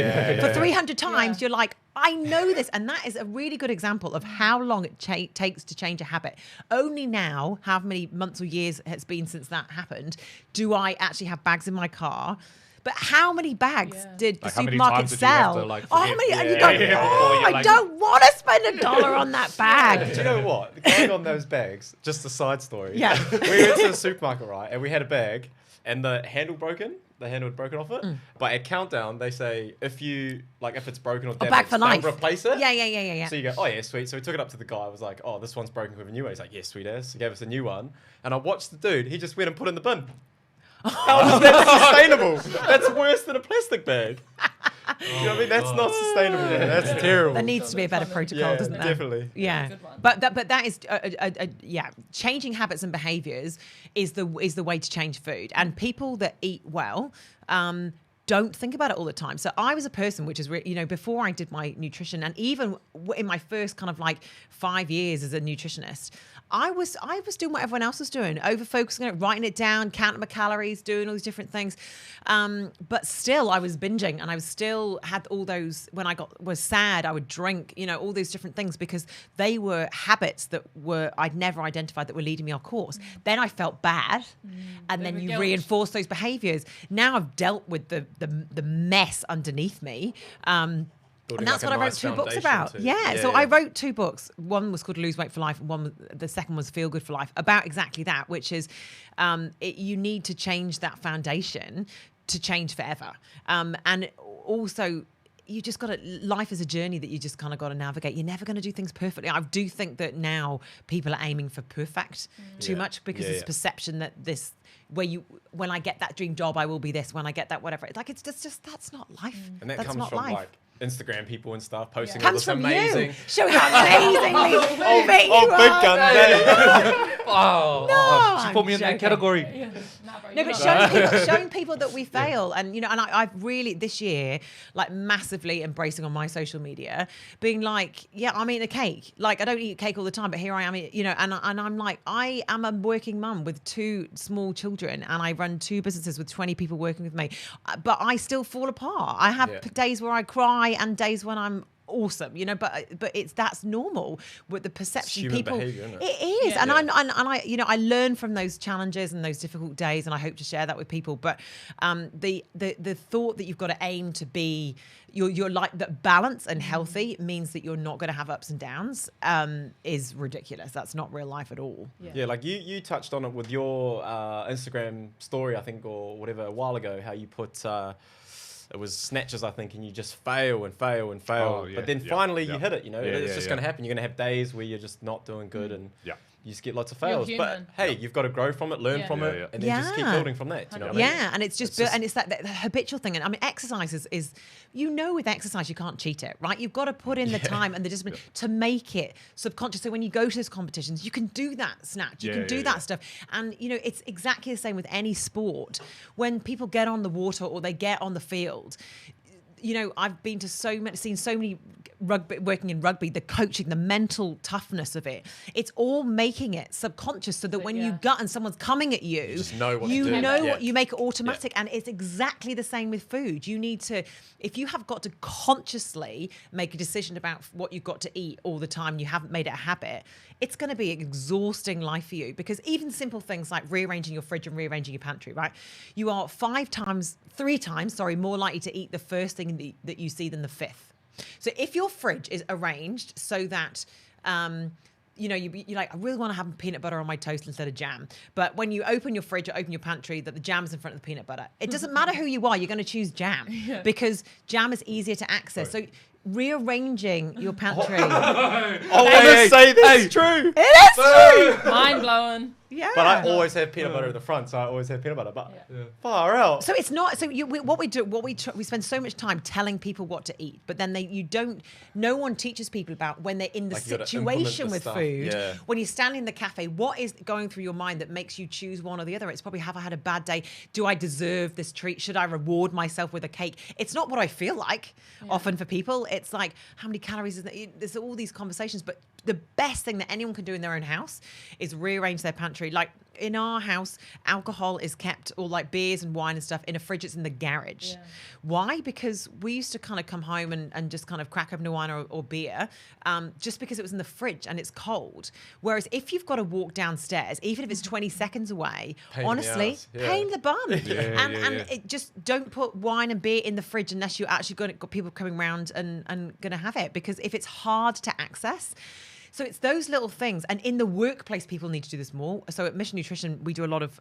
For 300 times, you're like, I know this. And that is a really good example of how long it takes to change a habit. Only now, how many months or years it's been since that happened, do I actually have bags in my car. But how many bags did the supermarket sell? How many? And you go, I don't want to spend $1 on that bag. Do you know what? Going on those bags, just a side story. Yeah. We went to the supermarket, right? And we had a bag and the handle had broken off it. But at Countdown, they say if it's broken or damaged, back for life. they'll replace it. Yeah. So you go, oh yeah, sweet. So we took it up to the guy. I was like, oh, this one's broken with a new one. He's like, yeah, sweet ass. He gave us a new one. And I watched the dude. He just went and put it in the bin. How is that sustainable? That's worse than a plastic bag. Do you know what I mean? That's not sustainable. Man. That's terrible. There needs to be a better protocol, doesn't there? Definitely. Yeah, Good one. but that is changing habits and behaviours is the way to change food. And people that eat well don't think about it all the time. So I was a person which is before I did my nutrition, and even in my first kind of like 5 years as a nutritionist, I was doing what everyone else was doing, over focusing on it, writing it down, counting my calories, doing all these different things. But still, I was binging, and I was still had all those. When I was sad, I would drink, all those different things, because they were habits that I'd never identified that were leading me off course. Then I felt bad, and then you reinforce those behaviors. Now I've dealt with the mess underneath me. And that's what I wrote 2 books about. So I wrote 2 books. One was called Lose Weight for Life, and the second was Feel Good for Life, about exactly that, which is you need to change that foundation to change forever. And also, you just got to, life is a journey that you just kind of got to navigate. You're never going to do things perfectly. I do think that now people are aiming for perfect too much, because it's perception that when I get that dream job, I will be this. When I get that, whatever. Like, it's just that's not life. And that that's comes not from life. like Instagram people and stuff posting all Comes this from amazing. you. Show how amazingly fit you are. Big gun. She put me in that category. No, but showing people that we fail, and and I've really this year like massively embracing on my social media, being like, I'm eating a cake. Like, I don't eat cake all the time, but here I am, and I'm like, I am a working mum with 2 small children, and I run 2 businesses with 20 people working with me, but I still fall apart. I have days where I cry and days when I'm awesome, but that's normal with the perception. Human People, behavior, isn't it? It is, and I learn from those challenges and those difficult days, and I hope to share that with people. But the thought that you've got to aim to be you're like that balance and healthy means that you're not going to have ups and downs is ridiculous. That's not real life at all. Like you touched on it with your Instagram story, I think, or whatever, a while ago, how you put it was snatches, I think, and you just fail and fail and fail. But then finally you hit it, it's just going to happen. You're going to have days where you're just not doing good and you just get lots of fails. But hey, you've got to grow from it, learn from it, and then just keep building from that. Do you know what I mean? And it's just and it's that habitual thing. And I mean, exercise is with exercise, you can't cheat it, right? You've got to put in the time and the discipline to make it subconscious. So when you go to those competitions, you can do that snatch, you can do that stuff. And, it's exactly the same with any sport. When people get on the water or they get on the field, I've been to seen so many rugby, working in rugby, the coaching, the mental toughness of it. It's all making it subconscious so that when you gut and someone's coming at you, just know what you to do. know what you make it automatic. And it's exactly the same with food. You need to, if you have got to consciously make a decision about what you've got to eat all the time, you haven't made it a habit, it's going to be an exhausting life for you, because even simple things like rearranging your fridge and rearranging your pantry, right? You are 3 times more likely to eat the first thing that you see than the 5th. So if your fridge is arranged so that, you're like, I really want to have peanut butter on my toast instead of jam. But when you open your fridge or open your pantry, that the jam is in front of the peanut butter. It doesn't matter who you are, you're going to choose jam because jam is easier to access. So rearranging your pantry. I want to say this is true. It is true. Mind blowing. Yeah. But I always have peanut butter at the front, so I always have peanut butter. But far out. So it's not. So we spend so much time telling people what to eat, but then no one teaches people about when they're in the situation with food. Yeah. When you're standing in the cafe, what is going through your mind that makes you choose one or the other? It's probably, have I had a bad day? Do I deserve this treat? Should I reward myself with a cake? It's not what I feel like. Often for people, it's like, how many calories is that? There's all these conversations, but the best thing that anyone can do in their own house is rearrange their pantry. Like in our house, alcohol is kept, or like beers and wine and stuff, in a fridge. It's in the garage. Yeah. Why? Because we used to kind of come home and just kind of crack open a wine or beer, just because it was in the fridge and it's cold. Whereas if you've got to walk downstairs, even if it's 20 seconds away, honestly, pain in the bum. And it just don't put wine and beer in the fridge unless you're actually got people coming around and going to have it. Because if it's hard to access, so it's those little things. And in the workplace, people need to do this more. So at Mission Nutrition, we do a lot of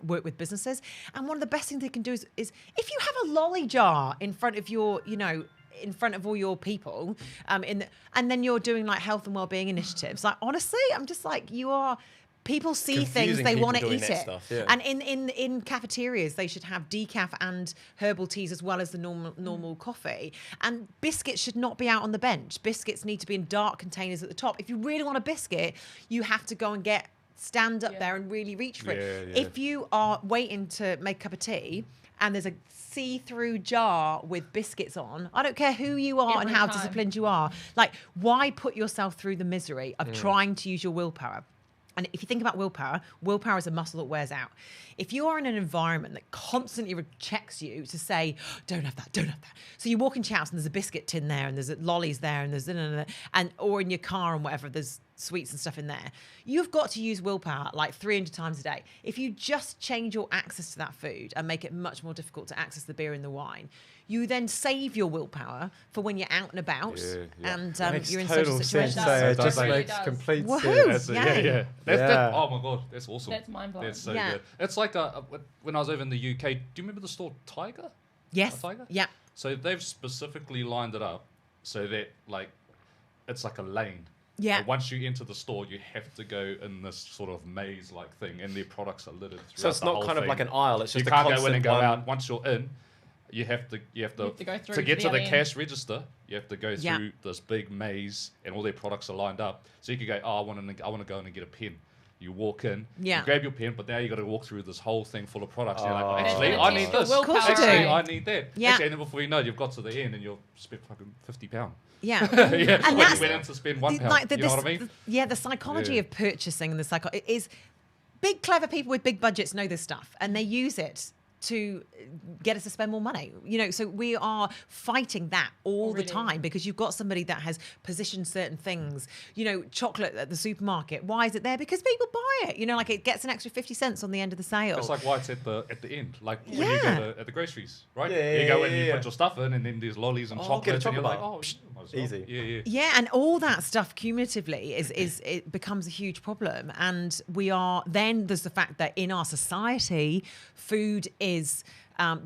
work with businesses. And one of the best things they can do is if you have a lolly jar in front of your, in front of all your people, and then you're doing like health and wellbeing initiatives. Like, honestly, I'm just like, you are People see things, confusing they people want to doing eat that it. stuff, yeah. And in cafeterias, they should have decaf and herbal teas as well as the normal coffee. And biscuits should not be out on the bench. Biscuits need to be in dark containers at the top. If you really want a biscuit, you have to go and stand up there and really reach for it. Yeah. If you are waiting to make a cup of tea and there's a see-through jar with biscuits on, I don't care who you are and Every how time. disciplined you are. Like, why put yourself through the misery of trying to use your willpower? And if you think about willpower is a muscle that wears out. If you are in an environment that constantly checks you to say, don't have that, don't have that. So you walk into your house and there's a biscuit tin there and there's lollies there and there's, or in your car and whatever, there's sweets and stuff in there. You've got to use willpower like 300 times a day. If you just change your access to that food and make it much more difficult to access the beer and the wine, you then save your willpower for when you're out and about and you're in social situations. It just It makes does. complete Woohoo! sense. Yeah. Oh my god, that's awesome. That's mind-blowing. That's so Yeah. good. It's like when I was over in the UK. Do you remember the store Tiger? Yes. Tiger? Yeah. So they've specifically lined it up so that like it's like a lane. Yeah. And once you enter the store, you have to go in this sort of maze-like thing, and their products are littered. So it's not kind of like an aisle. It's You just can't a go constant in and go one. out. Once you're in, you have to go through to get to to the the other cash register. You have to go Yeah. through this big maze, and all their products are lined up. So you could go, I want to go in and get a pen. You walk in, Yeah. you grab your pen, but now you got to walk through this whole thing full of products. You're like, Oh. actually, That's I gonna need test your this. willpower. Of course you Actually, do. I need that. Yeah. Actually, and then before you know it, you've got to the end and you've spent fucking £50. Yeah. Yeah, And when that's you went in to spend £1. You know what I mean? The psychology Yeah. of purchasing and it is big, clever people with big budgets know this stuff and they use it to get us to spend more money. So we are fighting that all the Already. time because you've got somebody that has positioned certain things. Chocolate at the supermarket. Why is it there? Because people buy it. Like it gets an extra 50 cents on the end of the sale. It's like why it's at the end, like when you Yeah. go at the groceries, right? Yeah, you go in, yeah, you yeah. put your stuff in, and then there's lollies and Oh, chocolates, get a and you're like, chocolate bar. oh, Psh, might as well. easy. Yeah. Yeah, and all that stuff cumulatively is it becomes a huge problem. And there's the fact that in our society, food is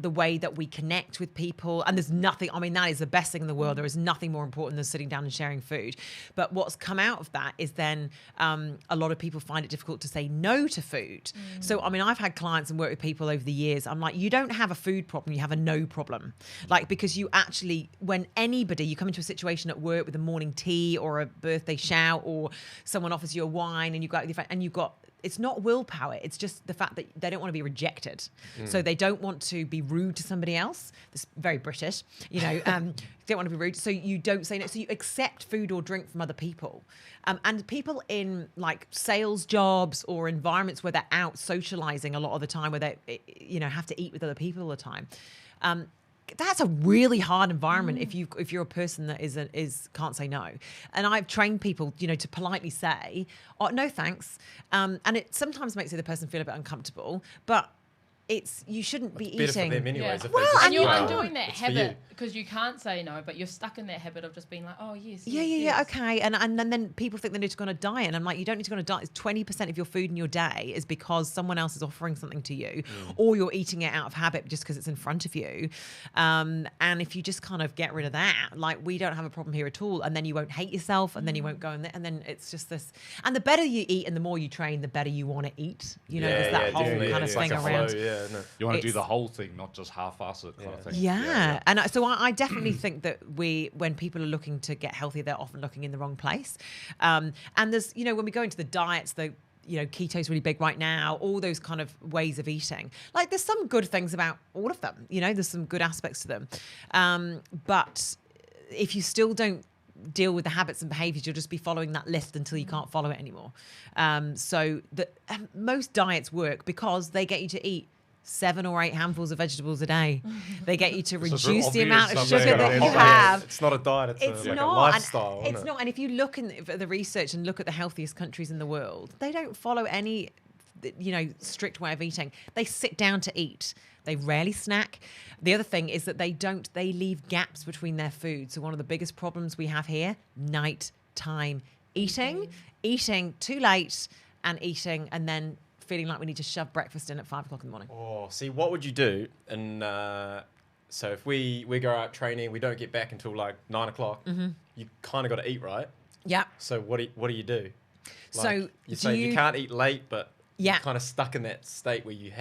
the way that we connect with people. And there's nothing, that is the best thing in the world. There is nothing more important than sitting down and sharing food. But what's come out of that is then a lot of people find it difficult to say no to food. So, I've had clients and worked with people over the years. I'm like, you don't have a food problem, you have a no problem. Like, because you actually, when you come into a situation at work with a morning tea or a birthday shout or someone offers you a wine and you go out with your friend and you've got, it's not willpower. It's just the fact that they don't want to be rejected. So they don't want to be rude to somebody else. That's very British, don't want to be rude. So you don't say no. So you accept food or drink from other people. And people in like sales jobs or environments where they're out socializing a lot of the time, where they, have to eat with other people all the time. That's a really hard environment if you're a person that can't say no. And I've trained people, to politely say, "Oh, no, thanks," and it sometimes makes the other person feel a bit uncomfortable, but you shouldn't be Better for eating. them anyways. Yeah. If they Well, just And you're go, undoing that it's for you. habit because you can't say no, but you're stuck in that habit of just being like, oh, yes. Yeah, yes. okay. And then people think they need to go on a diet. And I'm like, you don't need to go on a diet. 20% of your food in your day is because someone else is offering something to you or you're eating it out of habit just because it's in front of you. And if you just kind of get rid of that, like we don't have a problem here at all. And then you won't hate yourself and then you won't go in there. And then it's just this. And the better you eat and the more you train, the better you want to eat. There's that whole definitely. kind of It's like thing a around. flow, yeah, no. You want to do It's- the whole thing, not just half-ass it kind of thing. Yeah. And so I definitely think that when people are looking to get healthy, they're often looking in the wrong place. And there's, when we go into the diets, keto's really big right now, all those kind of ways of eating. Like there's some good things about all of them, there's some good aspects to them. But if you still don't deal with the habits and behaviors, you'll just be following that list until you can't follow it anymore. So most diets work because they get you to eat 7 or 8 handfuls of vegetables a day. They get you to This is reduce the obvious, amount of something sugar like that that. you have. It's not a diet. It's like not. a lifestyle. And isn't it's it? not. And if you look at the research and look at the healthiest countries in the world, they don't follow any, strict way of eating. They sit down to eat. They rarely snack. The other thing is that they leave gaps between their food. So one of the biggest problems we have here, nighttime eating too late and eating and then feeling like we need to shove breakfast in at 5 o'clock in the morning. Oh, see, what would you do? And so if we go out training, we don't get back until like 9 o'clock. You kind of got to eat, right? Yeah. So what do you do? So you do say you can't eat late, but Yeah. you're kind of stuck in that state where you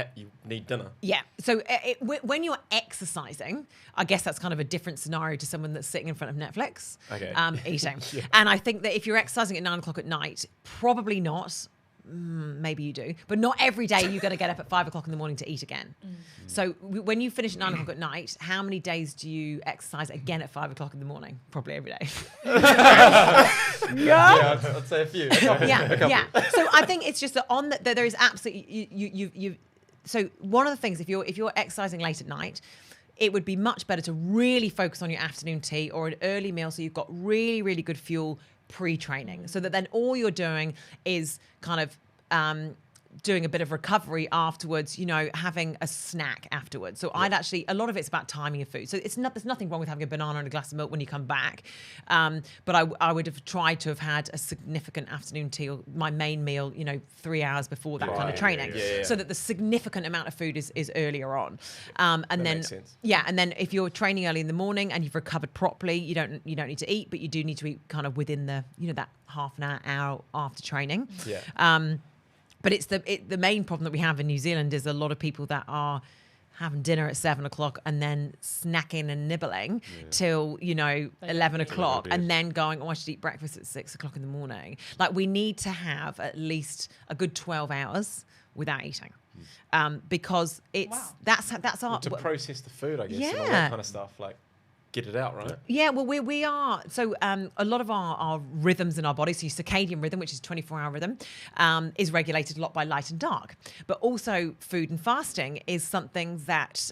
need dinner. Yeah. So when you're exercising, I guess that's kind of a different scenario to someone that's sitting in front of Netflix, Okay. Eating. And I think that if you're exercising at 9 o'clock at night, probably not. Maybe you do, but not every day you're going to get up at 5 o'clock in the morning to eat again. So when you finish at 9 o'clock at night, how many days do you exercise again at 5 o'clock in the morning? Probably every day. Yeah, I'd say a few. Yeah. So I think it's just that that there is absolutely you. So one of the things, if you're exercising late at night, it would be much better to really focus on your afternoon tea or an early meal, so you've got really, really good fuel pre-training, so that then all you're doing is kind of doing a bit of recovery afterwards, having a snack afterwards. So I'd actually, a lot of it's about timing of food. So there's nothing wrong with having a banana and a glass of milk when you come back. But I would have tried to have had a significant afternoon tea or my main meal, 3 hours before that kind of training. Yeah. So that the significant amount of food is earlier on. And That then, makes sense. yeah. And then if you're training early in the morning and you've recovered properly, you don't need to eat, but you do need to eat kind of within the, that half an hour after training. Yeah. But it's the main problem that we have in New Zealand is a lot of people that are having dinner at 7 o'clock and then snacking and nibbling till 11 o'clock and then going, I should eat breakfast at 6 o'clock in the morning. Like, we need to have at least a good 12 hours without eating, because that's our To process the food, I guess, and all Yeah. that kind of stuff. Like, get it out, right? Yeah, well, we are. So a lot of our rhythms in our body, so your circadian rhythm, which is 24-hour rhythm, is regulated a lot by light and dark. But also food and fasting is something that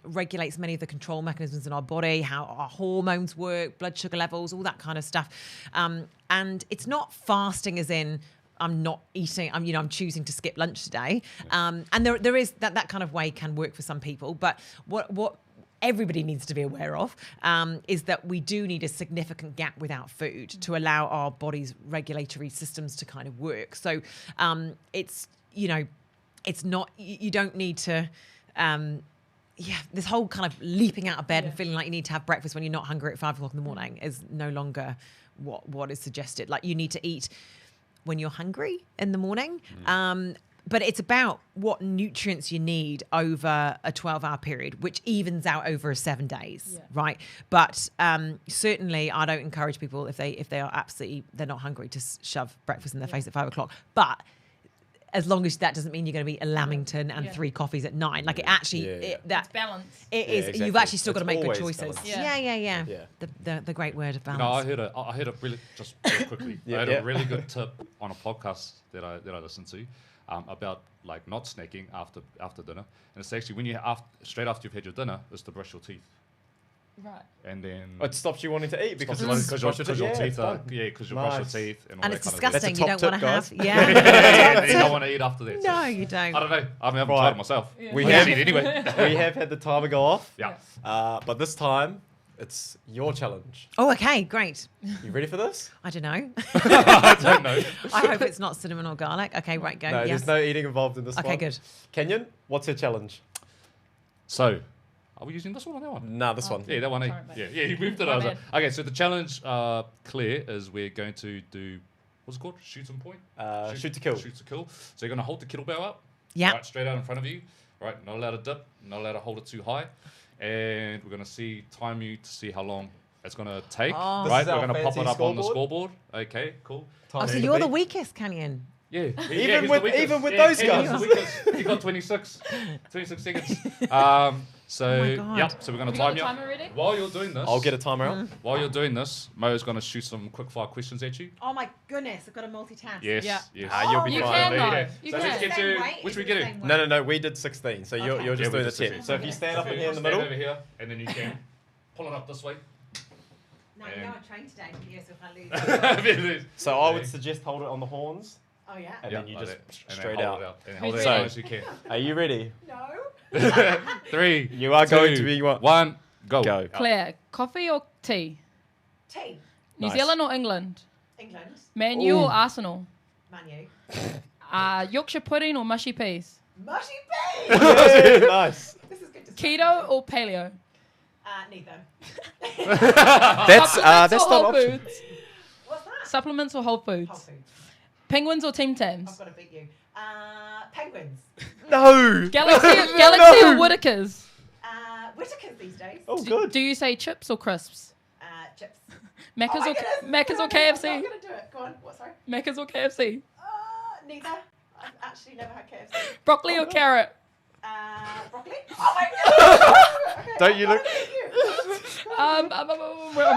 regulates many of the control mechanisms in our body, how our hormones work, blood sugar levels, all that kind of stuff. And it's not fasting as in, I'm not eating, I'm choosing to skip lunch today. And there is that kind of way can work for some people. But what everybody needs to be aware of is that we do need a significant gap without food to allow our body's regulatory systems to kind of work. So it's not, you don't need to, this whole kind of leaping out of bed and feeling like you need to have breakfast when you're not hungry at 5 o'clock in the morning is no longer what is suggested. Like, you need to eat when you're hungry in the morning. But it's about what nutrients you need over a 12-hour period, which evens out over 7 days, right? But certainly, I don't encourage people if they are they're not hungry to shove breakfast in their face at 5 o'clock. But as long as that doesn't mean you're going to be a lamington and 3 coffees at 9, like it actually It's balance. it is. exactly. You've actually still got to It's make good always choices. balance. Yeah. The great word of balance. I heard a really, just real quickly, I heard a really good tip on a podcast that I listened to. About like not snacking after dinner, and it's actually when you straight after you've had your dinner is to brush your teeth, Right. and then It stops you wanting to eat because your teeth are because you brush your Nice. teeth and all And that it's kind disgusting. That's You a don't top want to tip, have. guys. Yeah. of you don't want to eat after that. No, you don't. I don't know. I haven't Right. tried it myself. We I have eat anyway. we have had the timer go off. Yeah. But this time it's your challenge. Oh, okay, great. You ready for this? I don't know. I don't know. I hope it's not cinnamon or garlic. Okay, right, go. No, yes. there's no eating involved in this Okay, one. good. Kenyon, what's your challenge? So, are we using this one or that one? Nah, this one. Yeah, that one. Sorry, mate. Yeah, you moved it. My I was like, bad. okay, so the challenge, Claire, is we're going to do what's it called? Shoot and point. Shoot to kill. Shoot to kill. So you're going to hold the kettlebell up. Yeah. Right, straight out in front of you. Right, not allowed to dip. Not allowed to hold it too high. And we're going to time you to see how long it's going to take. Oh. This Right, is we're our going to pop it fancy up on the scoreboard. scoreboard. Okay, cool. Oh, Time so to you're the beat. weakest, Canyon. Yeah. Even he's with- the weakest. even with Yeah, those he's guys. the weakest. He got 26 seconds. So, Oh my God. yep, so we're going to Have time you you. got the timer ready? While you're doing this, I'll get a timer out. While you're doing this, Mo's going to shoot some quick fire questions at you. Oh my goodness, I've got a multitask. Yes, Yeah. yes. You'll be You fine. can There you though. go. You So let's can. get to which we get to. No, we did 16. So you're Okay. just we doing the did 10. 16. So if you stand up in here in the Stand middle. over here, and then you can pull it up this way. No, you know I trained today. Yes, if I lose. So I would suggest hold it on the horns. Oh, yeah? And then you like just that. And then straight hold out. it And hold it Who's as ready? long as you can. Are you ready? No. 3. You are going two, to be one. 1. Go. Go. Claire, coffee or tea? Tea. New Nice. Zealand or England? England. Man U Ooh. or Arsenal? Manu. Yorkshire pudding or mushy peas? Mushy peas. Yeah, nice. This is good to Keto or paleo? Neither. That's Supplements not or whole an option. foods? What's that? Supplements or whole foods? Whole foods. Penguins or Team Tams? I've got to beat you. Penguins. No. Galaxy or Whitakers? Whitakers these days. Oh, good. Do you say chips or crisps? Chips. Macca's Oh my or goodness, Macca's or I'm KFC? not gonna do it. Go on. What? Sorry. Macca's or KFC? Neither. I've actually never had KFC. Broccoli or carrot? Broccoli. Oh my god. Okay, Don't you look? I'll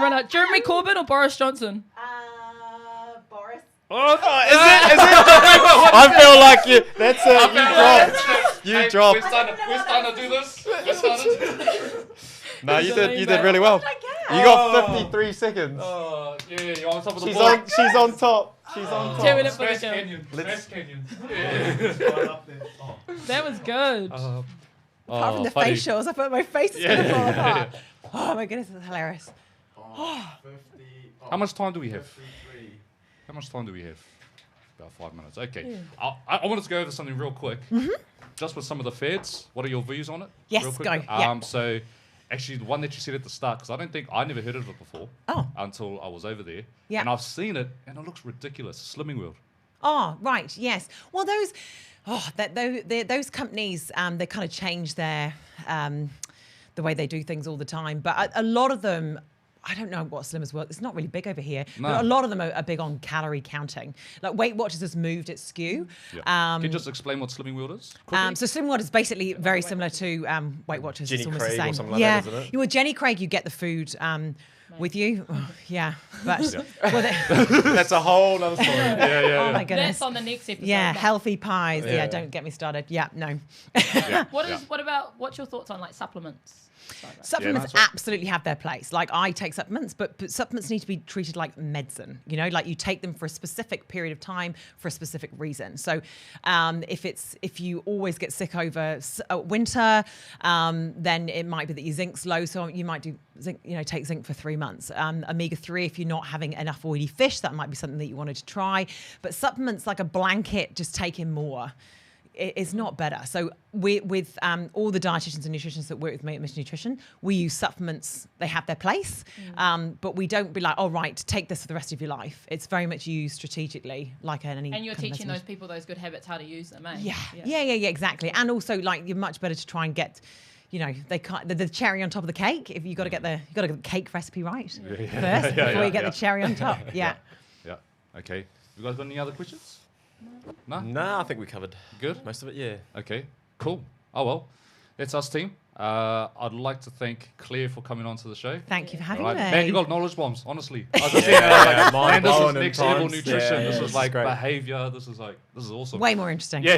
run out. Jeremy Corbyn or Boris Johnson? Boris. Oh, is it? I feel like you. That's it. You dropped. We're starting to do this. We're starting. No, you did really well. What did I get? You got 53 seconds. Yeah, you're on top of the She's ball. on. She's on top. She's on top. Tearing it for the Smash kill. Canyon. Let's- Smash Canyon. That was good. Apart from the funny. facials, I thought my face is going to fall apart. Oh my goodness, it's hilarious. How much time do we have? How much time do we have? About 5 minutes. Okay. I wanted to go over something real quick. Just with some of the feds. What are your views on it? Yes, real quick? go. Yeah. So, actually, the one that you said at the start, because I never heard of it before. Oh. Until I was over there. Yeah. And I've seen it, and it looks ridiculous. Slimming World. Oh, right. Yes. Well, those companies, they kind of change their the way they do things all the time. But a lot of them, I don't know what Slimmers World. It's not really big over here. No. But a lot of them are big on calorie counting. Like Weight Watchers has moved its skew. Yeah. Can you just explain what Slimming World is? quickly? So Slimming World is basically very similar to Weight Watchers. Jenny it's almost Craig the or same. something like yeah. that, isn't it? You with Jenny Craig, you get the food with you. Yeah. But well, That's a whole other story. oh my goodness. That's on the next episode. Yeah, but healthy pies. Yeah, Yeah. don't get me started. Yeah, no. What's your thoughts on like supplements? Supplements that's right. absolutely have their place. Like I take supplements, but supplements need to be treated like medicine. You know, like you take them for a specific period of time for a specific reason. So, if you always get sick over winter, then it might be that your zinc's low. So you might do zinc. You know, take zinc for 3 months. Omega-3, if you're not having enough oily fish, that might be something that you wanted to try. But supplements like a blanket, just taking more. It's not better. So with all the dietitians and nutritionists that work with me at Mission Nutrition, we use supplements. They have their place, but we don't be like, oh, right, take this for the rest of your life. It's very much used strategically, like any. And you're kind of teaching medicine. those people those good habits how to use them, eh? Yeah, exactly. And also, like, you're much better to try and get, you know, they can't the cherry on top of the cake. If you got to get the cake recipe right first before you get the cherry on top. Yeah. Yeah. Okay. You guys got any other questions? No? Nah, I think we covered Good? most of it. Yeah. Okay, cool. Oh, well. That's us, team. I'd like to thank Claire for coming on to the show. Thank you for having Right. me. Man, you got knowledge bombs, honestly. I was just saying, man, mind this is blowing next in level times. nutrition. Yeah, this this is is like great. behavior. This is awesome. Way more interesting. Yeah.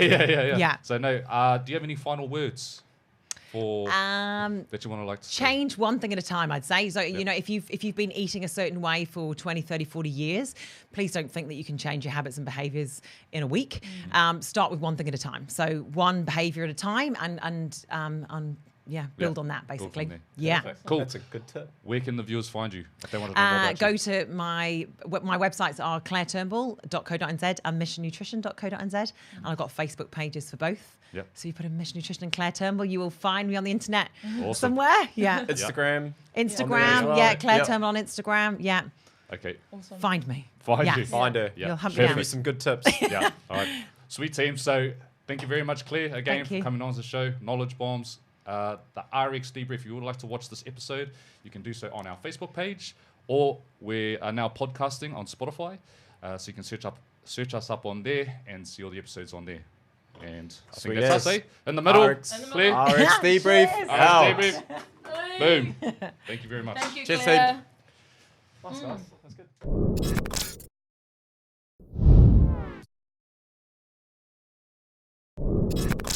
Yeah. So, no, do you have any final words for that you want to like to say? Change one thing at a time, I'd say. So, you know, if you've been eating a certain way for 20, 30, 40 years, please don't think that you can change your habits and behaviors in a week. Start with one thing at a time. So one behavior at a time and build on that, basically. from there. Yeah. Perfect. Cool. That's a good tip. Where can the viewers find you if they want to know more about Go you? to my websites are claireturnbull.co.nz and missionnutrition.co.nz. And I've got Facebook pages for both. Yep. So you put in Mission Nutrition and Claire Turnbull, you will find me on the internet Awesome. somewhere. Yeah. Instagram. Instagram. well. Yeah. Claire Yep. Turnbull on Instagram. Yeah. Okay. Awesome. Find me. Find Yeah. you. Find her. Yeah. You'll hunt me Give down. you some good tips. Yeah. All right. Sweet team. So thank you very much, Claire, again Thank for you. coming on to the show. Knowledge bombs. The RX Debrief. If you would like to watch this episode, you can do so on our Facebook page, or we are now podcasting on Spotify. So you can search us up on there and see all the episodes on there. And I Sweet think that's us, as. eh? In the middle, RX. Claire. RX Debrief. Cheers. Out. RX Debrief. Boom. Thank you very much. Thank you, Cheers, Claire. That's good.